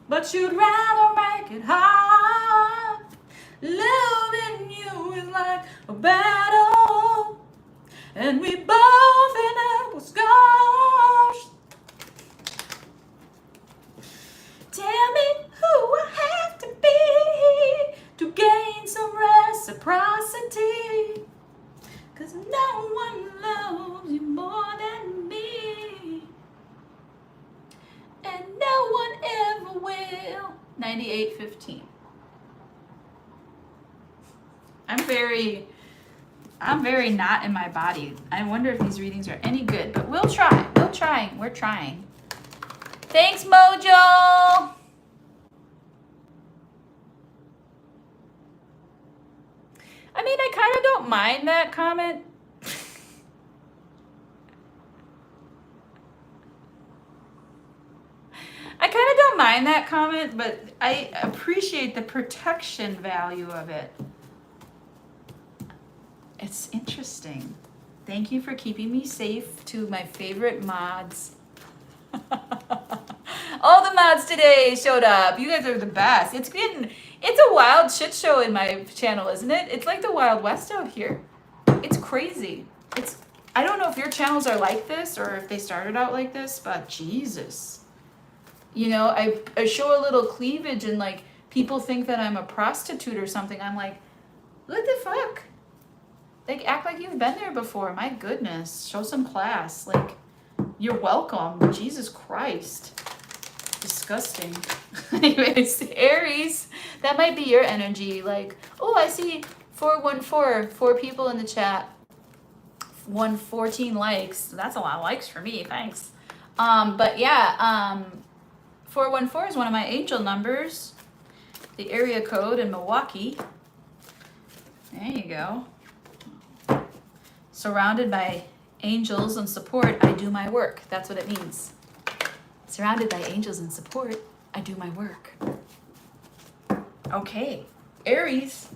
Speaker 1: but you'd rather make it hard. Loving you is like a battle, and we both end up with scars. Tell me who I have to be to gain some reciprocity, 'cause no one loves you more than me. And no one ever will. 98:15. I'm very not in my body. I wonder if these readings are any good, but we'll try. We're trying. Thanks, Mojo. I mean, I kind of don't mind that comment. I kind of don't mind that comment, but I appreciate the protection value of it. It's interesting. Thank you for keeping me safe, to my favorite mods. All the mods today showed up. You guys are the best. It's a wild shit show in my channel, isn't it? It's like the Wild West out here. It's crazy. I don't know if your channels are like this or if they started out like this, but Jesus. You know, I show a little cleavage and like people think that I'm a prostitute or something. I'm like, what the fuck? Like, act like you've been there before. My goodness, show some class. Like, you're welcome. Jesus Christ. Disgusting. Anyways, Aries, that might be your energy. Like, oh, I see 414, 4 people in the chat. 114 likes. That's a lot of likes for me. Thanks. But yeah, 414 is one of my angel numbers. The area code in Milwaukee. There you go. Surrounded by angels and support, I do my work. That's what it means. Surrounded by angels and support, I do my work. Okay, Aries,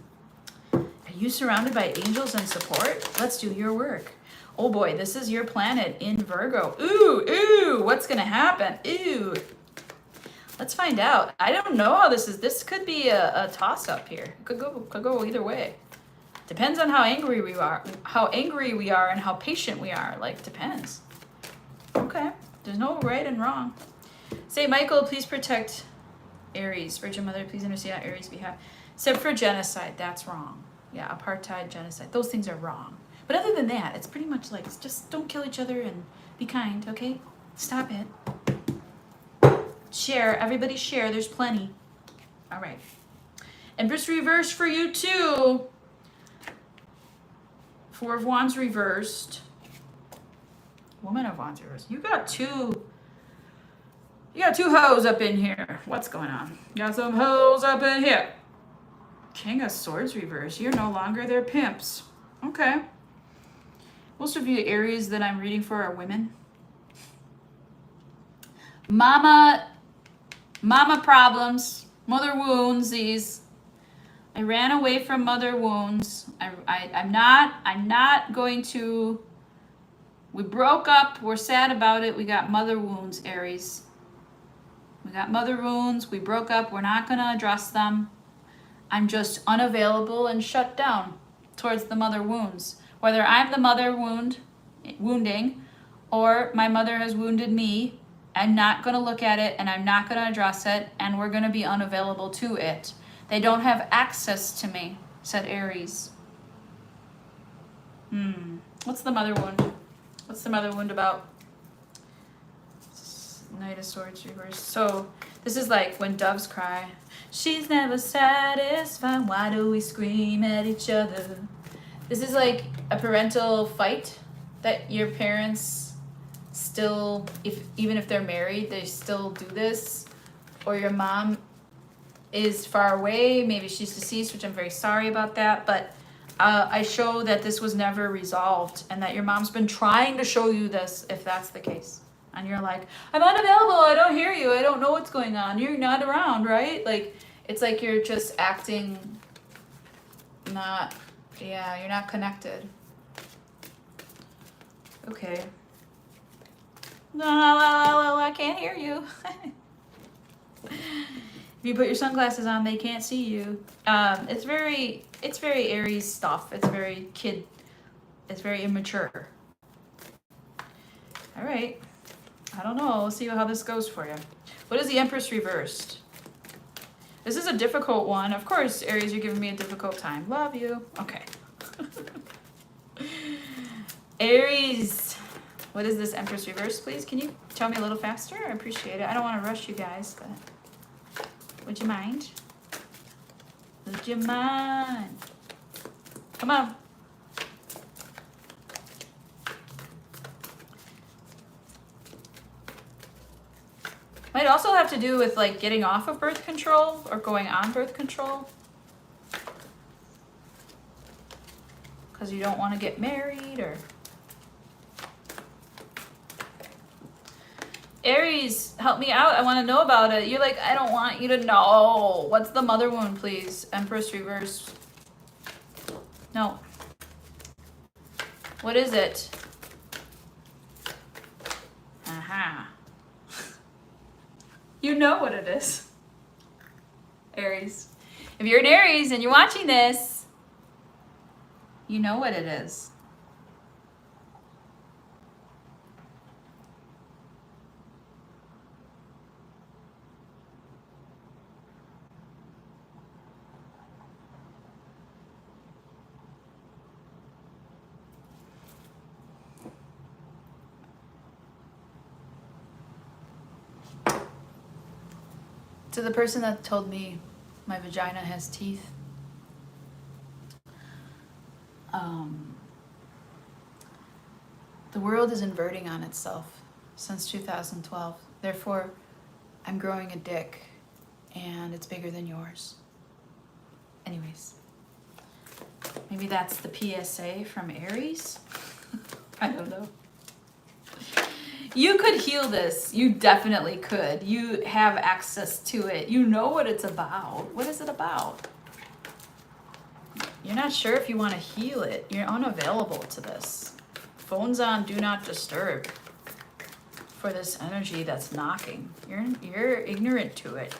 Speaker 1: are you surrounded by angels and support? Let's do your work. Oh boy, this is your planet in Virgo. Ooh, what's gonna happen? Ooh. Let's find out. I don't know how this is. This could be a toss-up here. Could go either way. Depends on how angry we are, and how patient we are. Like, depends. Okay, there's no right and wrong. Saint Michael, please protect Aries. Virgin Mother, please intercede on Aries' behalf. Except for genocide, that's wrong. Yeah, apartheid, genocide, those things are wrong. But other than that, it's pretty much like, just don't kill each other and be kind, okay? Stop it. Share, everybody share, there's plenty. All right. Empress reversed for you too. Four of Wands reversed. Woman of Wands reversed. You got two hoes up in here. What's going on? You got some hoes up in here. King of Swords reversed. You're no longer their pimps. Okay. Most of you Aries that I'm reading for are women. Mama problems, mother wounds. These. I ran away from mother wounds. I'm not going to. We broke up. We're sad about it. We got mother wounds, Aries. We got mother wounds. We broke up. We're not going to address them. I'm just unavailable and shut down towards the mother wounds. Whether I'm the mother wounding, or my mother has wounded me, I'm not going to look at it and I'm not going to address it, and we're going to be unavailable to it. They don't have access to me, said Aries. What's the mother wound? What's the mother wound about? Knight of Swords reversed. So this is like when doves cry. She's never satisfied. Why do we scream at each other? This is like a parental fight that your parents still, even if they're married, they still do this. Or your mom is far away. Maybe she's deceased, which I'm very sorry about that. But I show that this was never resolved and that your mom's been trying to show you this, if that's the case. And you're like, I'm unavailable. I don't hear you. I don't know what's going on. You're not around, right? Like, it's like you're just acting you're not connected. Okay. No, I can't hear you. If you put your sunglasses on, they can't see you. It's very Aries stuff. It's very it's very immature. All right. I don't know. We'll see how this goes for you. What is the Empress reversed? This is a difficult one. Of course, Aries, you're giving me a difficult time. Love you. Okay. Aries, what is this Empress reversed, please? Can you tell me a little faster? I appreciate it. I don't want to rush you guys, but would you mind? Would you mind? Come on. Might also have to do with like getting off of birth control or going on birth control. Because you don't want to get married or... Aries, help me out. I want to know about it. You're like, I don't want you to know. What's the mother wound, please? Empress reverse. No. What is it? Aha. You know what it is. Aries. If you're an Aries and you're watching this, you know what it is. To the person that told me my vagina has teeth, the world is inverting on itself since 2012. Therefore, I'm growing a dick and it's bigger than yours. Anyways, maybe that's the PSA from Aries. I don't know. You could heal this. You definitely could. You have access to it. You know what it's about. What is it about? You're not sure if you want to heal it. You're unavailable to this. Phone's on do not disturb for this energy that's knocking. You're ignorant to it.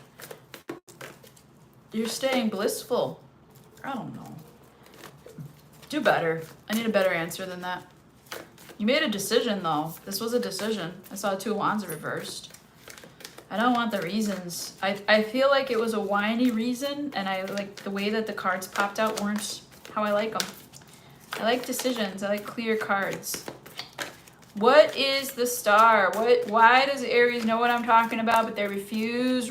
Speaker 1: You're staying blissful. I don't know. Do better. I need a better answer than that. You made a decision though. This was a decision. I saw 2 wands reversed. I don't want the reasons. I feel like it was a whiny reason, and I like the way that the cards popped out weren't how I like them. I like decisions. I like clear cards. What is the star? Why does Aries know what I'm talking about, but they refuse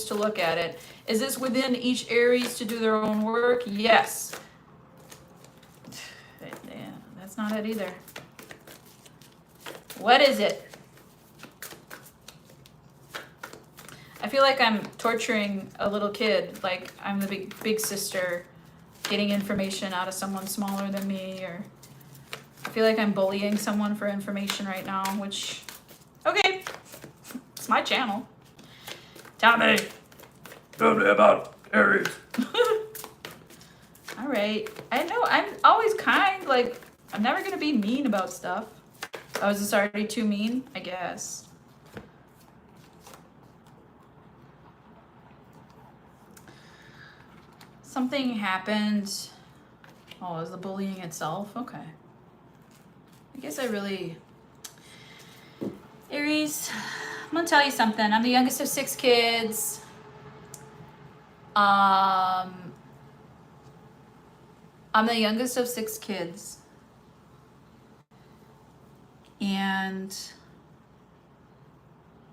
Speaker 1: to look at it? Is this within each Aries to do their own work? Yes. Yeah, that's not it either. What is it? I feel like I'm torturing a little kid, like I'm the big sister getting information out of someone smaller than me, or I feel like I'm bullying someone for information right now, which, okay, it's my channel. Tell me about Aries. All right. I know, I'm always kind, like, I'm never going to be mean about stuff. Oh, is this already too mean? I guess. Something happened. Oh, is the bullying itself? Okay. I guess I really... Aries, I'm gonna tell you something. I'm the youngest of 6 kids. I'm the youngest of 6 kids. And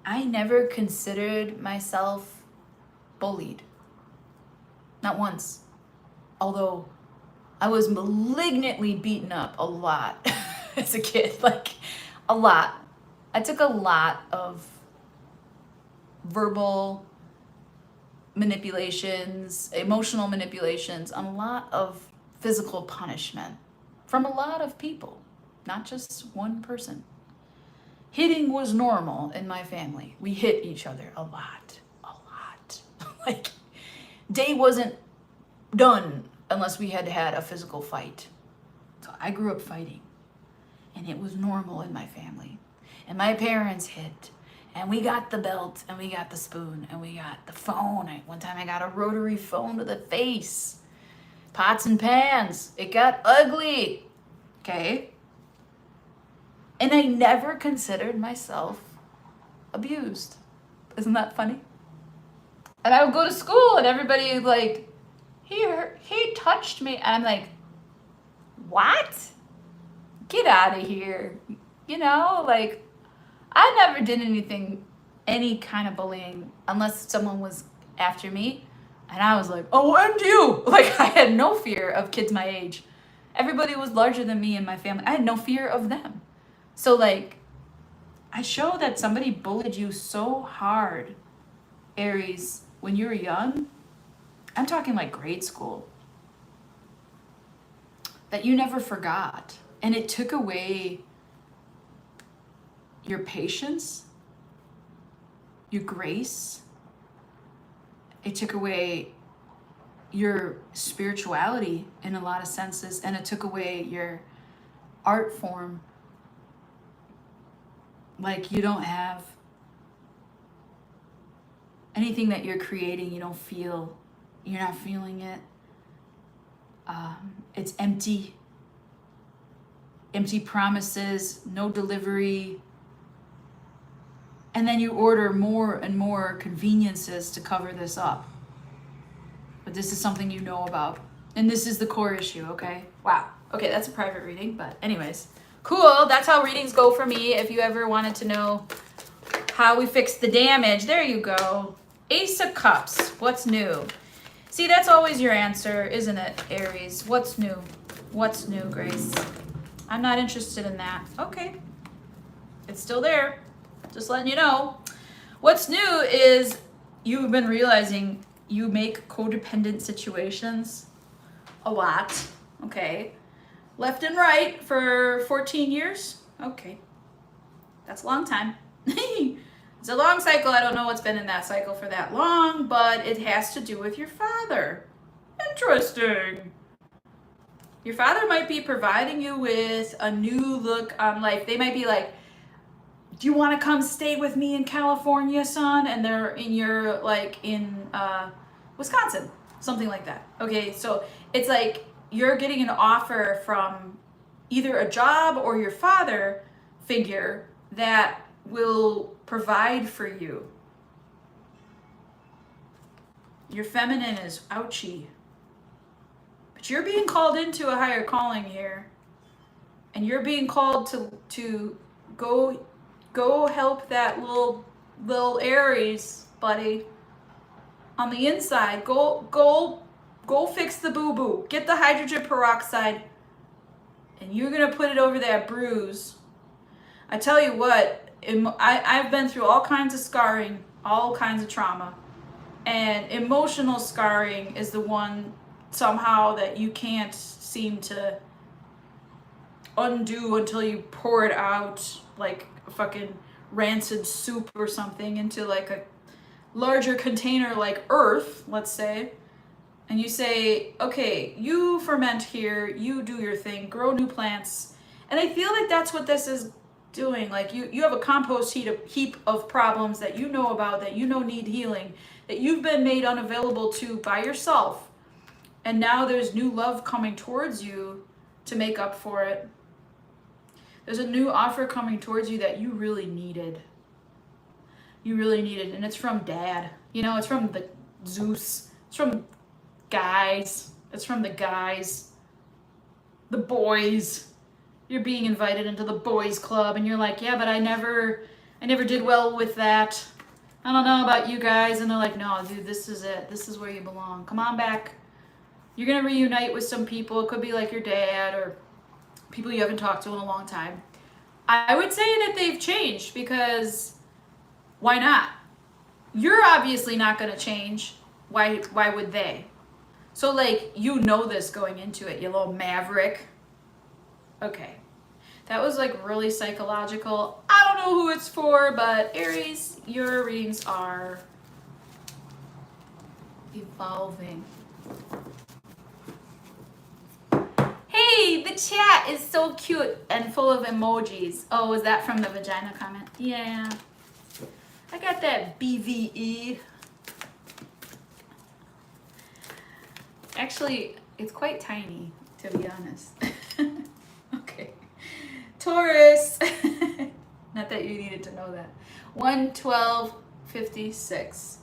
Speaker 1: I never considered myself bullied. Not once. Although I was malignantly beaten up a lot as a kid. Like, a lot. I took a lot of verbal manipulations, emotional manipulations, and a lot of physical punishment from a lot of people, not just one person. Hitting was normal in my family. We hit each other a lot. Like, day wasn't done unless we had a physical fight. So I grew up fighting, and it was normal in my family. And my parents hit, and we got the belt, and we got the spoon, and we got the phone. One time I got a rotary phone to the face. Pots and pans. It got ugly. Okay? And I never considered myself abused. Isn't that funny? And I would go to school, and everybody would like, he touched me. And I'm like, what? Get out of here. You know, like, I never did any kind of bullying unless someone was after me. And I was like, oh, and you. Like, I had no fear of kids my age. Everybody was larger than me in my family. I had no fear of them. So, like, I show that somebody bullied you so hard, Aries, when you were young. I'm talking like grade school. That you never forgot. And it took away your patience, your grace. It took away your spirituality in a lot of senses, and it took away your art form. Like, you don't have anything that you're creating, you don't feel, you're not feeling it. It's empty promises, no delivery. And then you order more and more conveniences to cover this up. But this is something you know about. And this is the core issue, okay? Wow. Okay, that's a private reading, but anyways. Cool, that's how readings go for me. If you ever wanted to know how we fix the damage, there you go. Ace of Cups, what's new? See, that's always your answer, isn't it, Aries? What's new? What's new, Grace? I'm not interested in that. Okay, it's still there. Just letting you know. What's new is you've been realizing you make codependent situations a lot, okay? Left and right for 14 years? Okay. That's a long time. It's a long cycle. I don't know what's been in that cycle for that long, but it has to do with your father. Interesting. Your father might be providing you with a new look on life. They might be like, do you want to come stay with me in California, son? And they're in your, like, in Wisconsin, something like that. Okay, so it's like you're getting an offer from either a job or your father figure that will provide for you. Your feminine is ouchy. But you're being called into a higher calling here. And you're being called to go help that little Aries, buddy. On the inside, go fix the boo-boo. Get the hydrogen peroxide, and you're gonna put it over that bruise. I tell you what, I've been through all kinds of scarring, all kinds of trauma, and emotional scarring is the one somehow that you can't seem to undo until you pour it out like fucking rancid soup or something into like a larger container like earth, let's say, and you say, okay, you ferment here, you do your thing, grow new plants. And I feel like that's what this is doing. Like you have a compost heap of problems that you know about, that you know need healing, that you've been made unavailable to by yourself. And now there's new love coming towards you to make up for it. There's a new offer coming towards you that you really needed. You really needed, and it's from Dad. You know, it's from the Zeus. It's from guys. It's from the guys. The boys. You're being invited into the boys club, and you're like, yeah, but I never did well with that. I don't know about you guys. And they're like, no, dude, this is it. This is where you belong. Come on back. You're gonna reunite with some people. It could be like your dad or people you haven't talked to in a long time. I would say that they've changed, because why not? You're obviously not going to change. Why would they? So like, you know this going into it, you little maverick. Okay. That was like really psychological. I don't know who it's for, but Aries, your readings are evolving. Hey, the chat is so cute and full of emojis. Oh, was that from the vagina comment? Yeah. I got that BVE. Actually, it's quite tiny, to be honest. Okay. Taurus. Not that you needed to know that. 11256.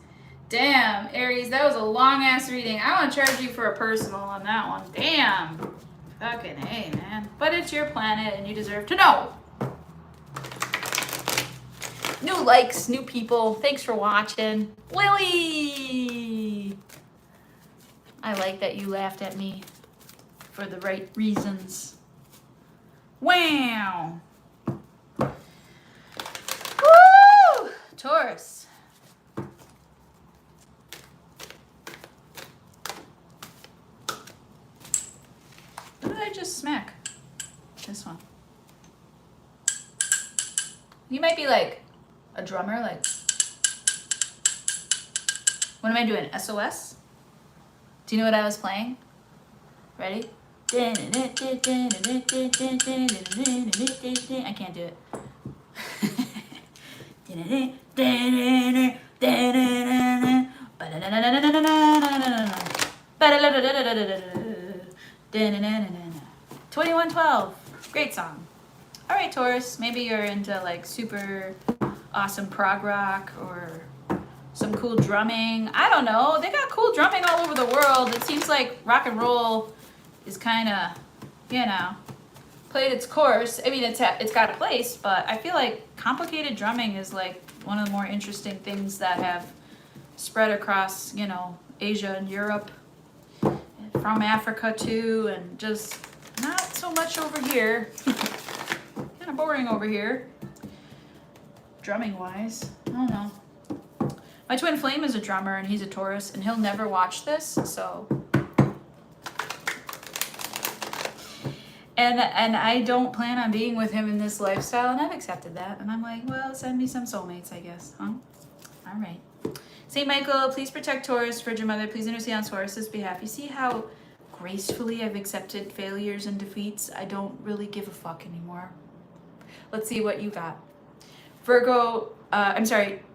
Speaker 1: Damn, Aries, that was a long ass reading. I want to charge you for a personal on that one. Damn. Fucking hey, man. But it's your planet and you deserve to know. New likes, new people. Thanks for watching. Lily! I like that you laughed at me for the right reasons. Wow! Woo! Taurus. What did I just smack? This one. You might be like a drummer, like, what am I doing? SOS? Do you know what I was playing? Ready? I can't do it. 2112. Great song. All right, Taurus, maybe you're into like super awesome prog rock or some cool drumming. I don't know. They got cool drumming all over the world. It seems like rock and roll is kind of, you know, played its course. I mean, it's got a place, but I feel like complicated drumming is like one of the more interesting things that have spread across, you know, Asia and Europe, from Africa too, and just not so much over here. Kind of boring over here, drumming wise. I don't know. My twin flame is a drummer and he's a Taurus, and he'll never watch this, so. And I don't plan on being with him in this lifestyle, and I've accepted that. And I'm like, well, send me some soulmates, I guess, huh? All right. Saint Michael, please protect Taurus. Virgin Mother, please intercede on Taurus's behalf. You see how gracefully I've accepted failures and defeats? I don't really give a fuck anymore. Let's see what you got. Virgo,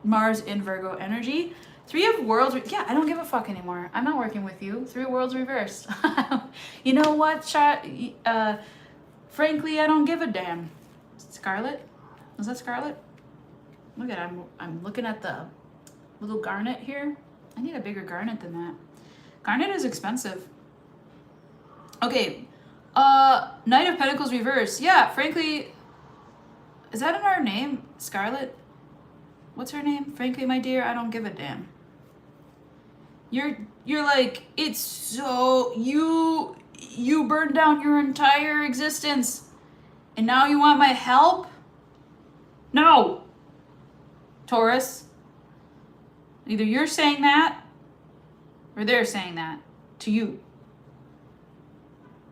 Speaker 1: Mars in Virgo energy. 3 of Worlds, yeah, I don't give a fuck anymore. I'm not working with you. 3 of Worlds reversed. You know what, frankly, I don't give a damn. Scarlet? Was that Scarlet? Look at it, I'm looking at the little garnet here. I need a bigger garnet than that. Garnet is expensive. Okay, Knight of Pentacles reverse. Yeah, frankly, is that in our name? Scarlet? What's her name? Frankly, my dear, I don't give a damn. You're like, it's so, you burned down your entire existence and now you want my help? No. Taurus. Either you're saying that or they're saying that to you.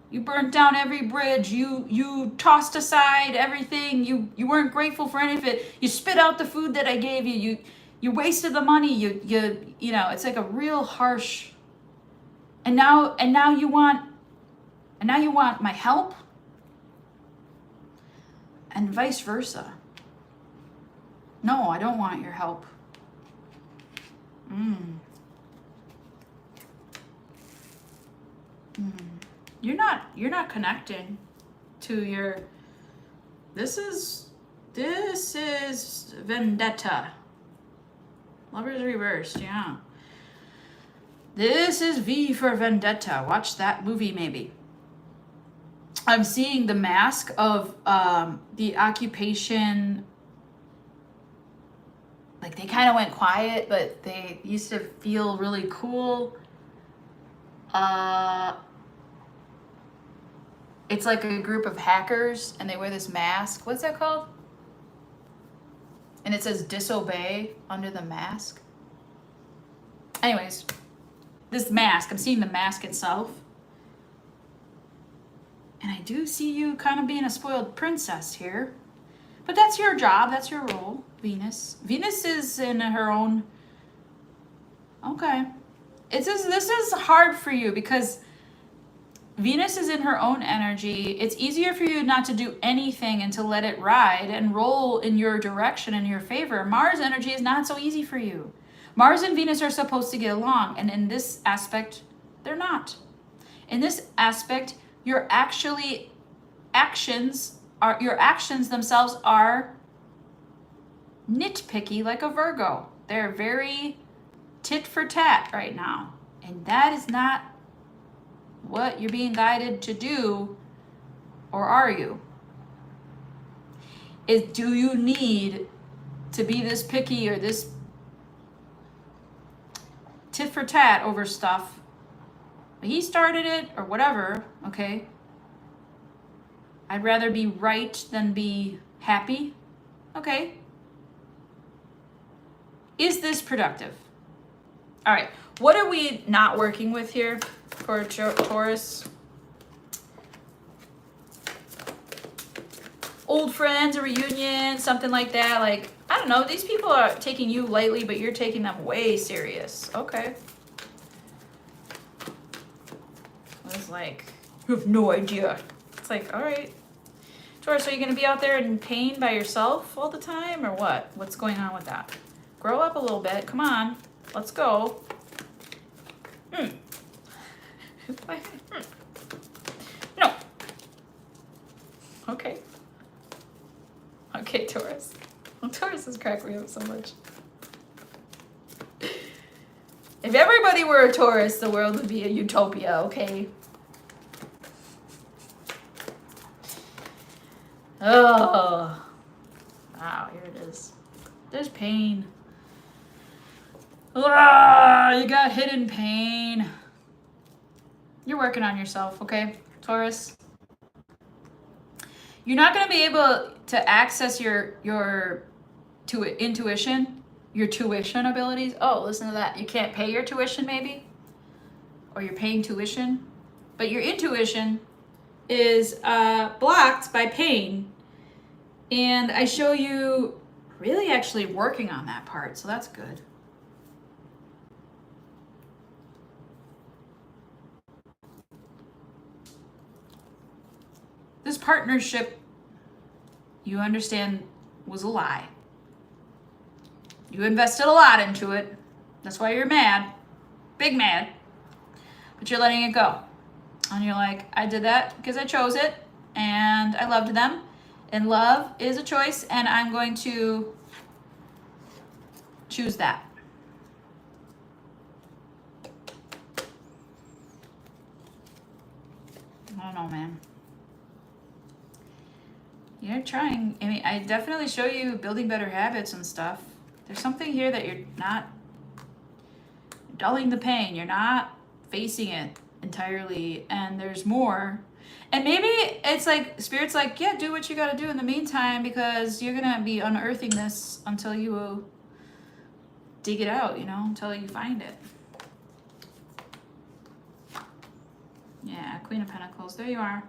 Speaker 1: You burnt down every bridge. You tossed aside everything. You weren't grateful for any of it. You spit out the food that I gave you. You wasted the money. You know, it's like a real harsh. And now you want my help? And vice versa. No, I don't want your help. You're not connecting to your, this is vendetta. Lovers reversed, yeah. This is V for Vendetta. Watch that movie maybe. I'm seeing the mask of the occupation. Like they kind of went quiet, but they used to feel really cool. It's like a group of hackers and they wear this mask. What's that called? And it says disobey under the mask. Anyways, this mask, I'm seeing the mask itself. And I do see you kind of being a spoiled princess here. But that's your job, that's your role, Venus. Venus is in her own, okay. This is hard for you because Venus is in her own energy. It's easier for you not to do anything and to let it ride and roll in your direction in your favor. Mars energy is not so easy for you. Mars and Venus are supposed to get along, and in this aspect, they're not. In this aspect, your actions themselves are nitpicky like a Virgo. They're very tit for tat right now, and that is not what you're being guided to do, or are you? Do you need to be this picky or this tit for tat over stuff? He started it or whatever, okay? I'd rather be right than be happy. Okay. Is this productive? All right. What are we not working with here for Taurus? Old friends, a reunion, something like that. Like, I don't know. These people are taking you lightly, but you're taking them way serious. Okay. It's like, you have no idea. It's like, all right. Taurus, are you going to be out there in pain by yourself all the time or what? What's going on with that? Grow up a little bit. Come on. Let's go. No. Okay. Okay, Taurus. Well, Taurus is cracking me up so much. If everybody were a Taurus, the world would be a utopia, okay? Oh. Wow, here it is. There's pain. Ah, you got hidden pain. You're working on yourself, okay, Taurus? You're not going to be able to access your intuition, your tuition abilities. Oh, listen to that. You can't pay your tuition maybe? Or you're paying tuition? But your intuition, is blocked by pain, and I show you really actually working on that part, so that's good. This partnership, you understand, was a lie. You invested a lot into it. That's why you're mad. Big mad. But you're letting it go. And you're like, I did that because I chose it and I loved them. And love is a choice, and I'm going to choose that. I don't know, man. You're trying. I mean, I definitely show you building better habits and stuff. There's something here that you're not dulling the pain. You're not facing it entirely, and there's more. And maybe it's like Spirit's like, yeah, do what you got to do in the meantime, because you're gonna be unearthing this until you dig it out, you know, until you find it. Yeah, Queen of Pentacles. There you are.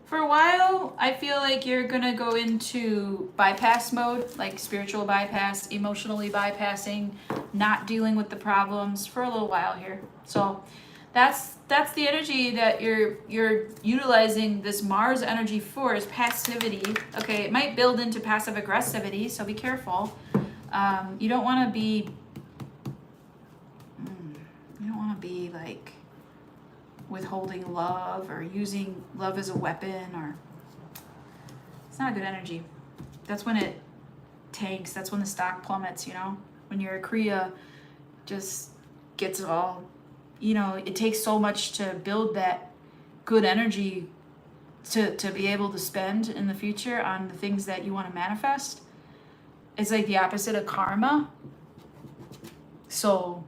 Speaker 1: For a while, I feel like you're gonna go into bypass mode, like spiritual bypass, emotionally bypassing, not dealing with the problems for a little while here. So that's the energy that you're utilizing this Mars energy for, is passivity. Okay, it might build into passive aggressivity, so be careful. You don't want to be like withholding love or using love as a weapon, or it's not a good energy. That's when it tanks. That's when the stock plummets, you know, when your Kriya just gets all, you know, it takes so much to build that good energy to be able to spend in the future on the things that you want to manifest. It's like the opposite of karma. So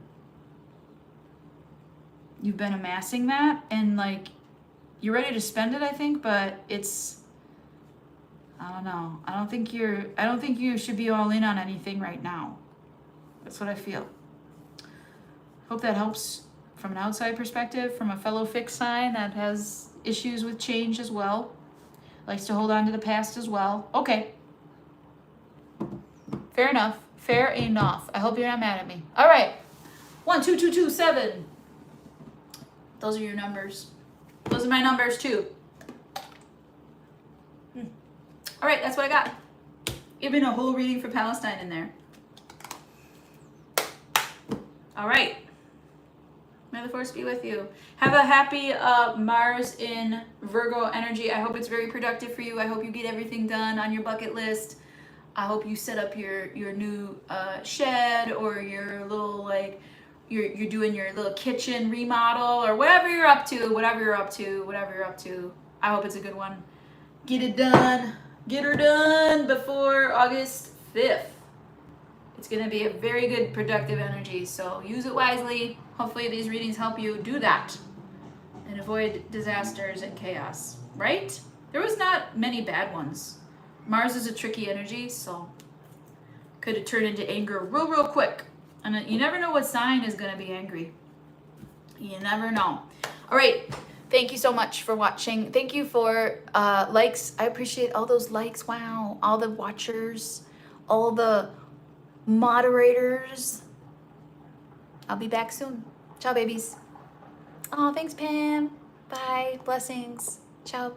Speaker 1: you've been amassing that, and like you're ready to spend it, I think, but it's, I don't know. I don't think you should be all in on anything right now. That's what I feel. Hope that helps from an outside perspective, from a fellow fixed sign that has issues with change as well. Likes to hold on to the past as well. Okay. Fair enough. Fair enough. I hope you're not mad at me. All right. 1, 2, 2, 2, 7. Those are your numbers. Those are my numbers too. All right, that's what I got. Even a whole reading for Palestine in there. All right. May the force be with you. Have a happy Mars in Virgo energy. I hope it's very productive for you. I hope you get everything done on your bucket list. I hope you set up your new shed, or your little, like, you're doing your little kitchen remodel, or whatever you're up to. I hope it's a good one. Get it done. Get her done before August 5th. It's going to be a very good productive energy, so use it wisely. Hopefully these readings help you do that and avoid disasters and chaos, right? There was not many bad ones. Mars is a tricky energy, so could have turned into anger real quick. And you never know what sign is going to be angry. You never know. All right. Thank you so much for watching. Thank you for likes. I appreciate all those likes. Wow. All the watchers, all the moderators. I'll be back soon. Ciao, babies. Oh, thanks, Pam. Bye. Blessings. Ciao.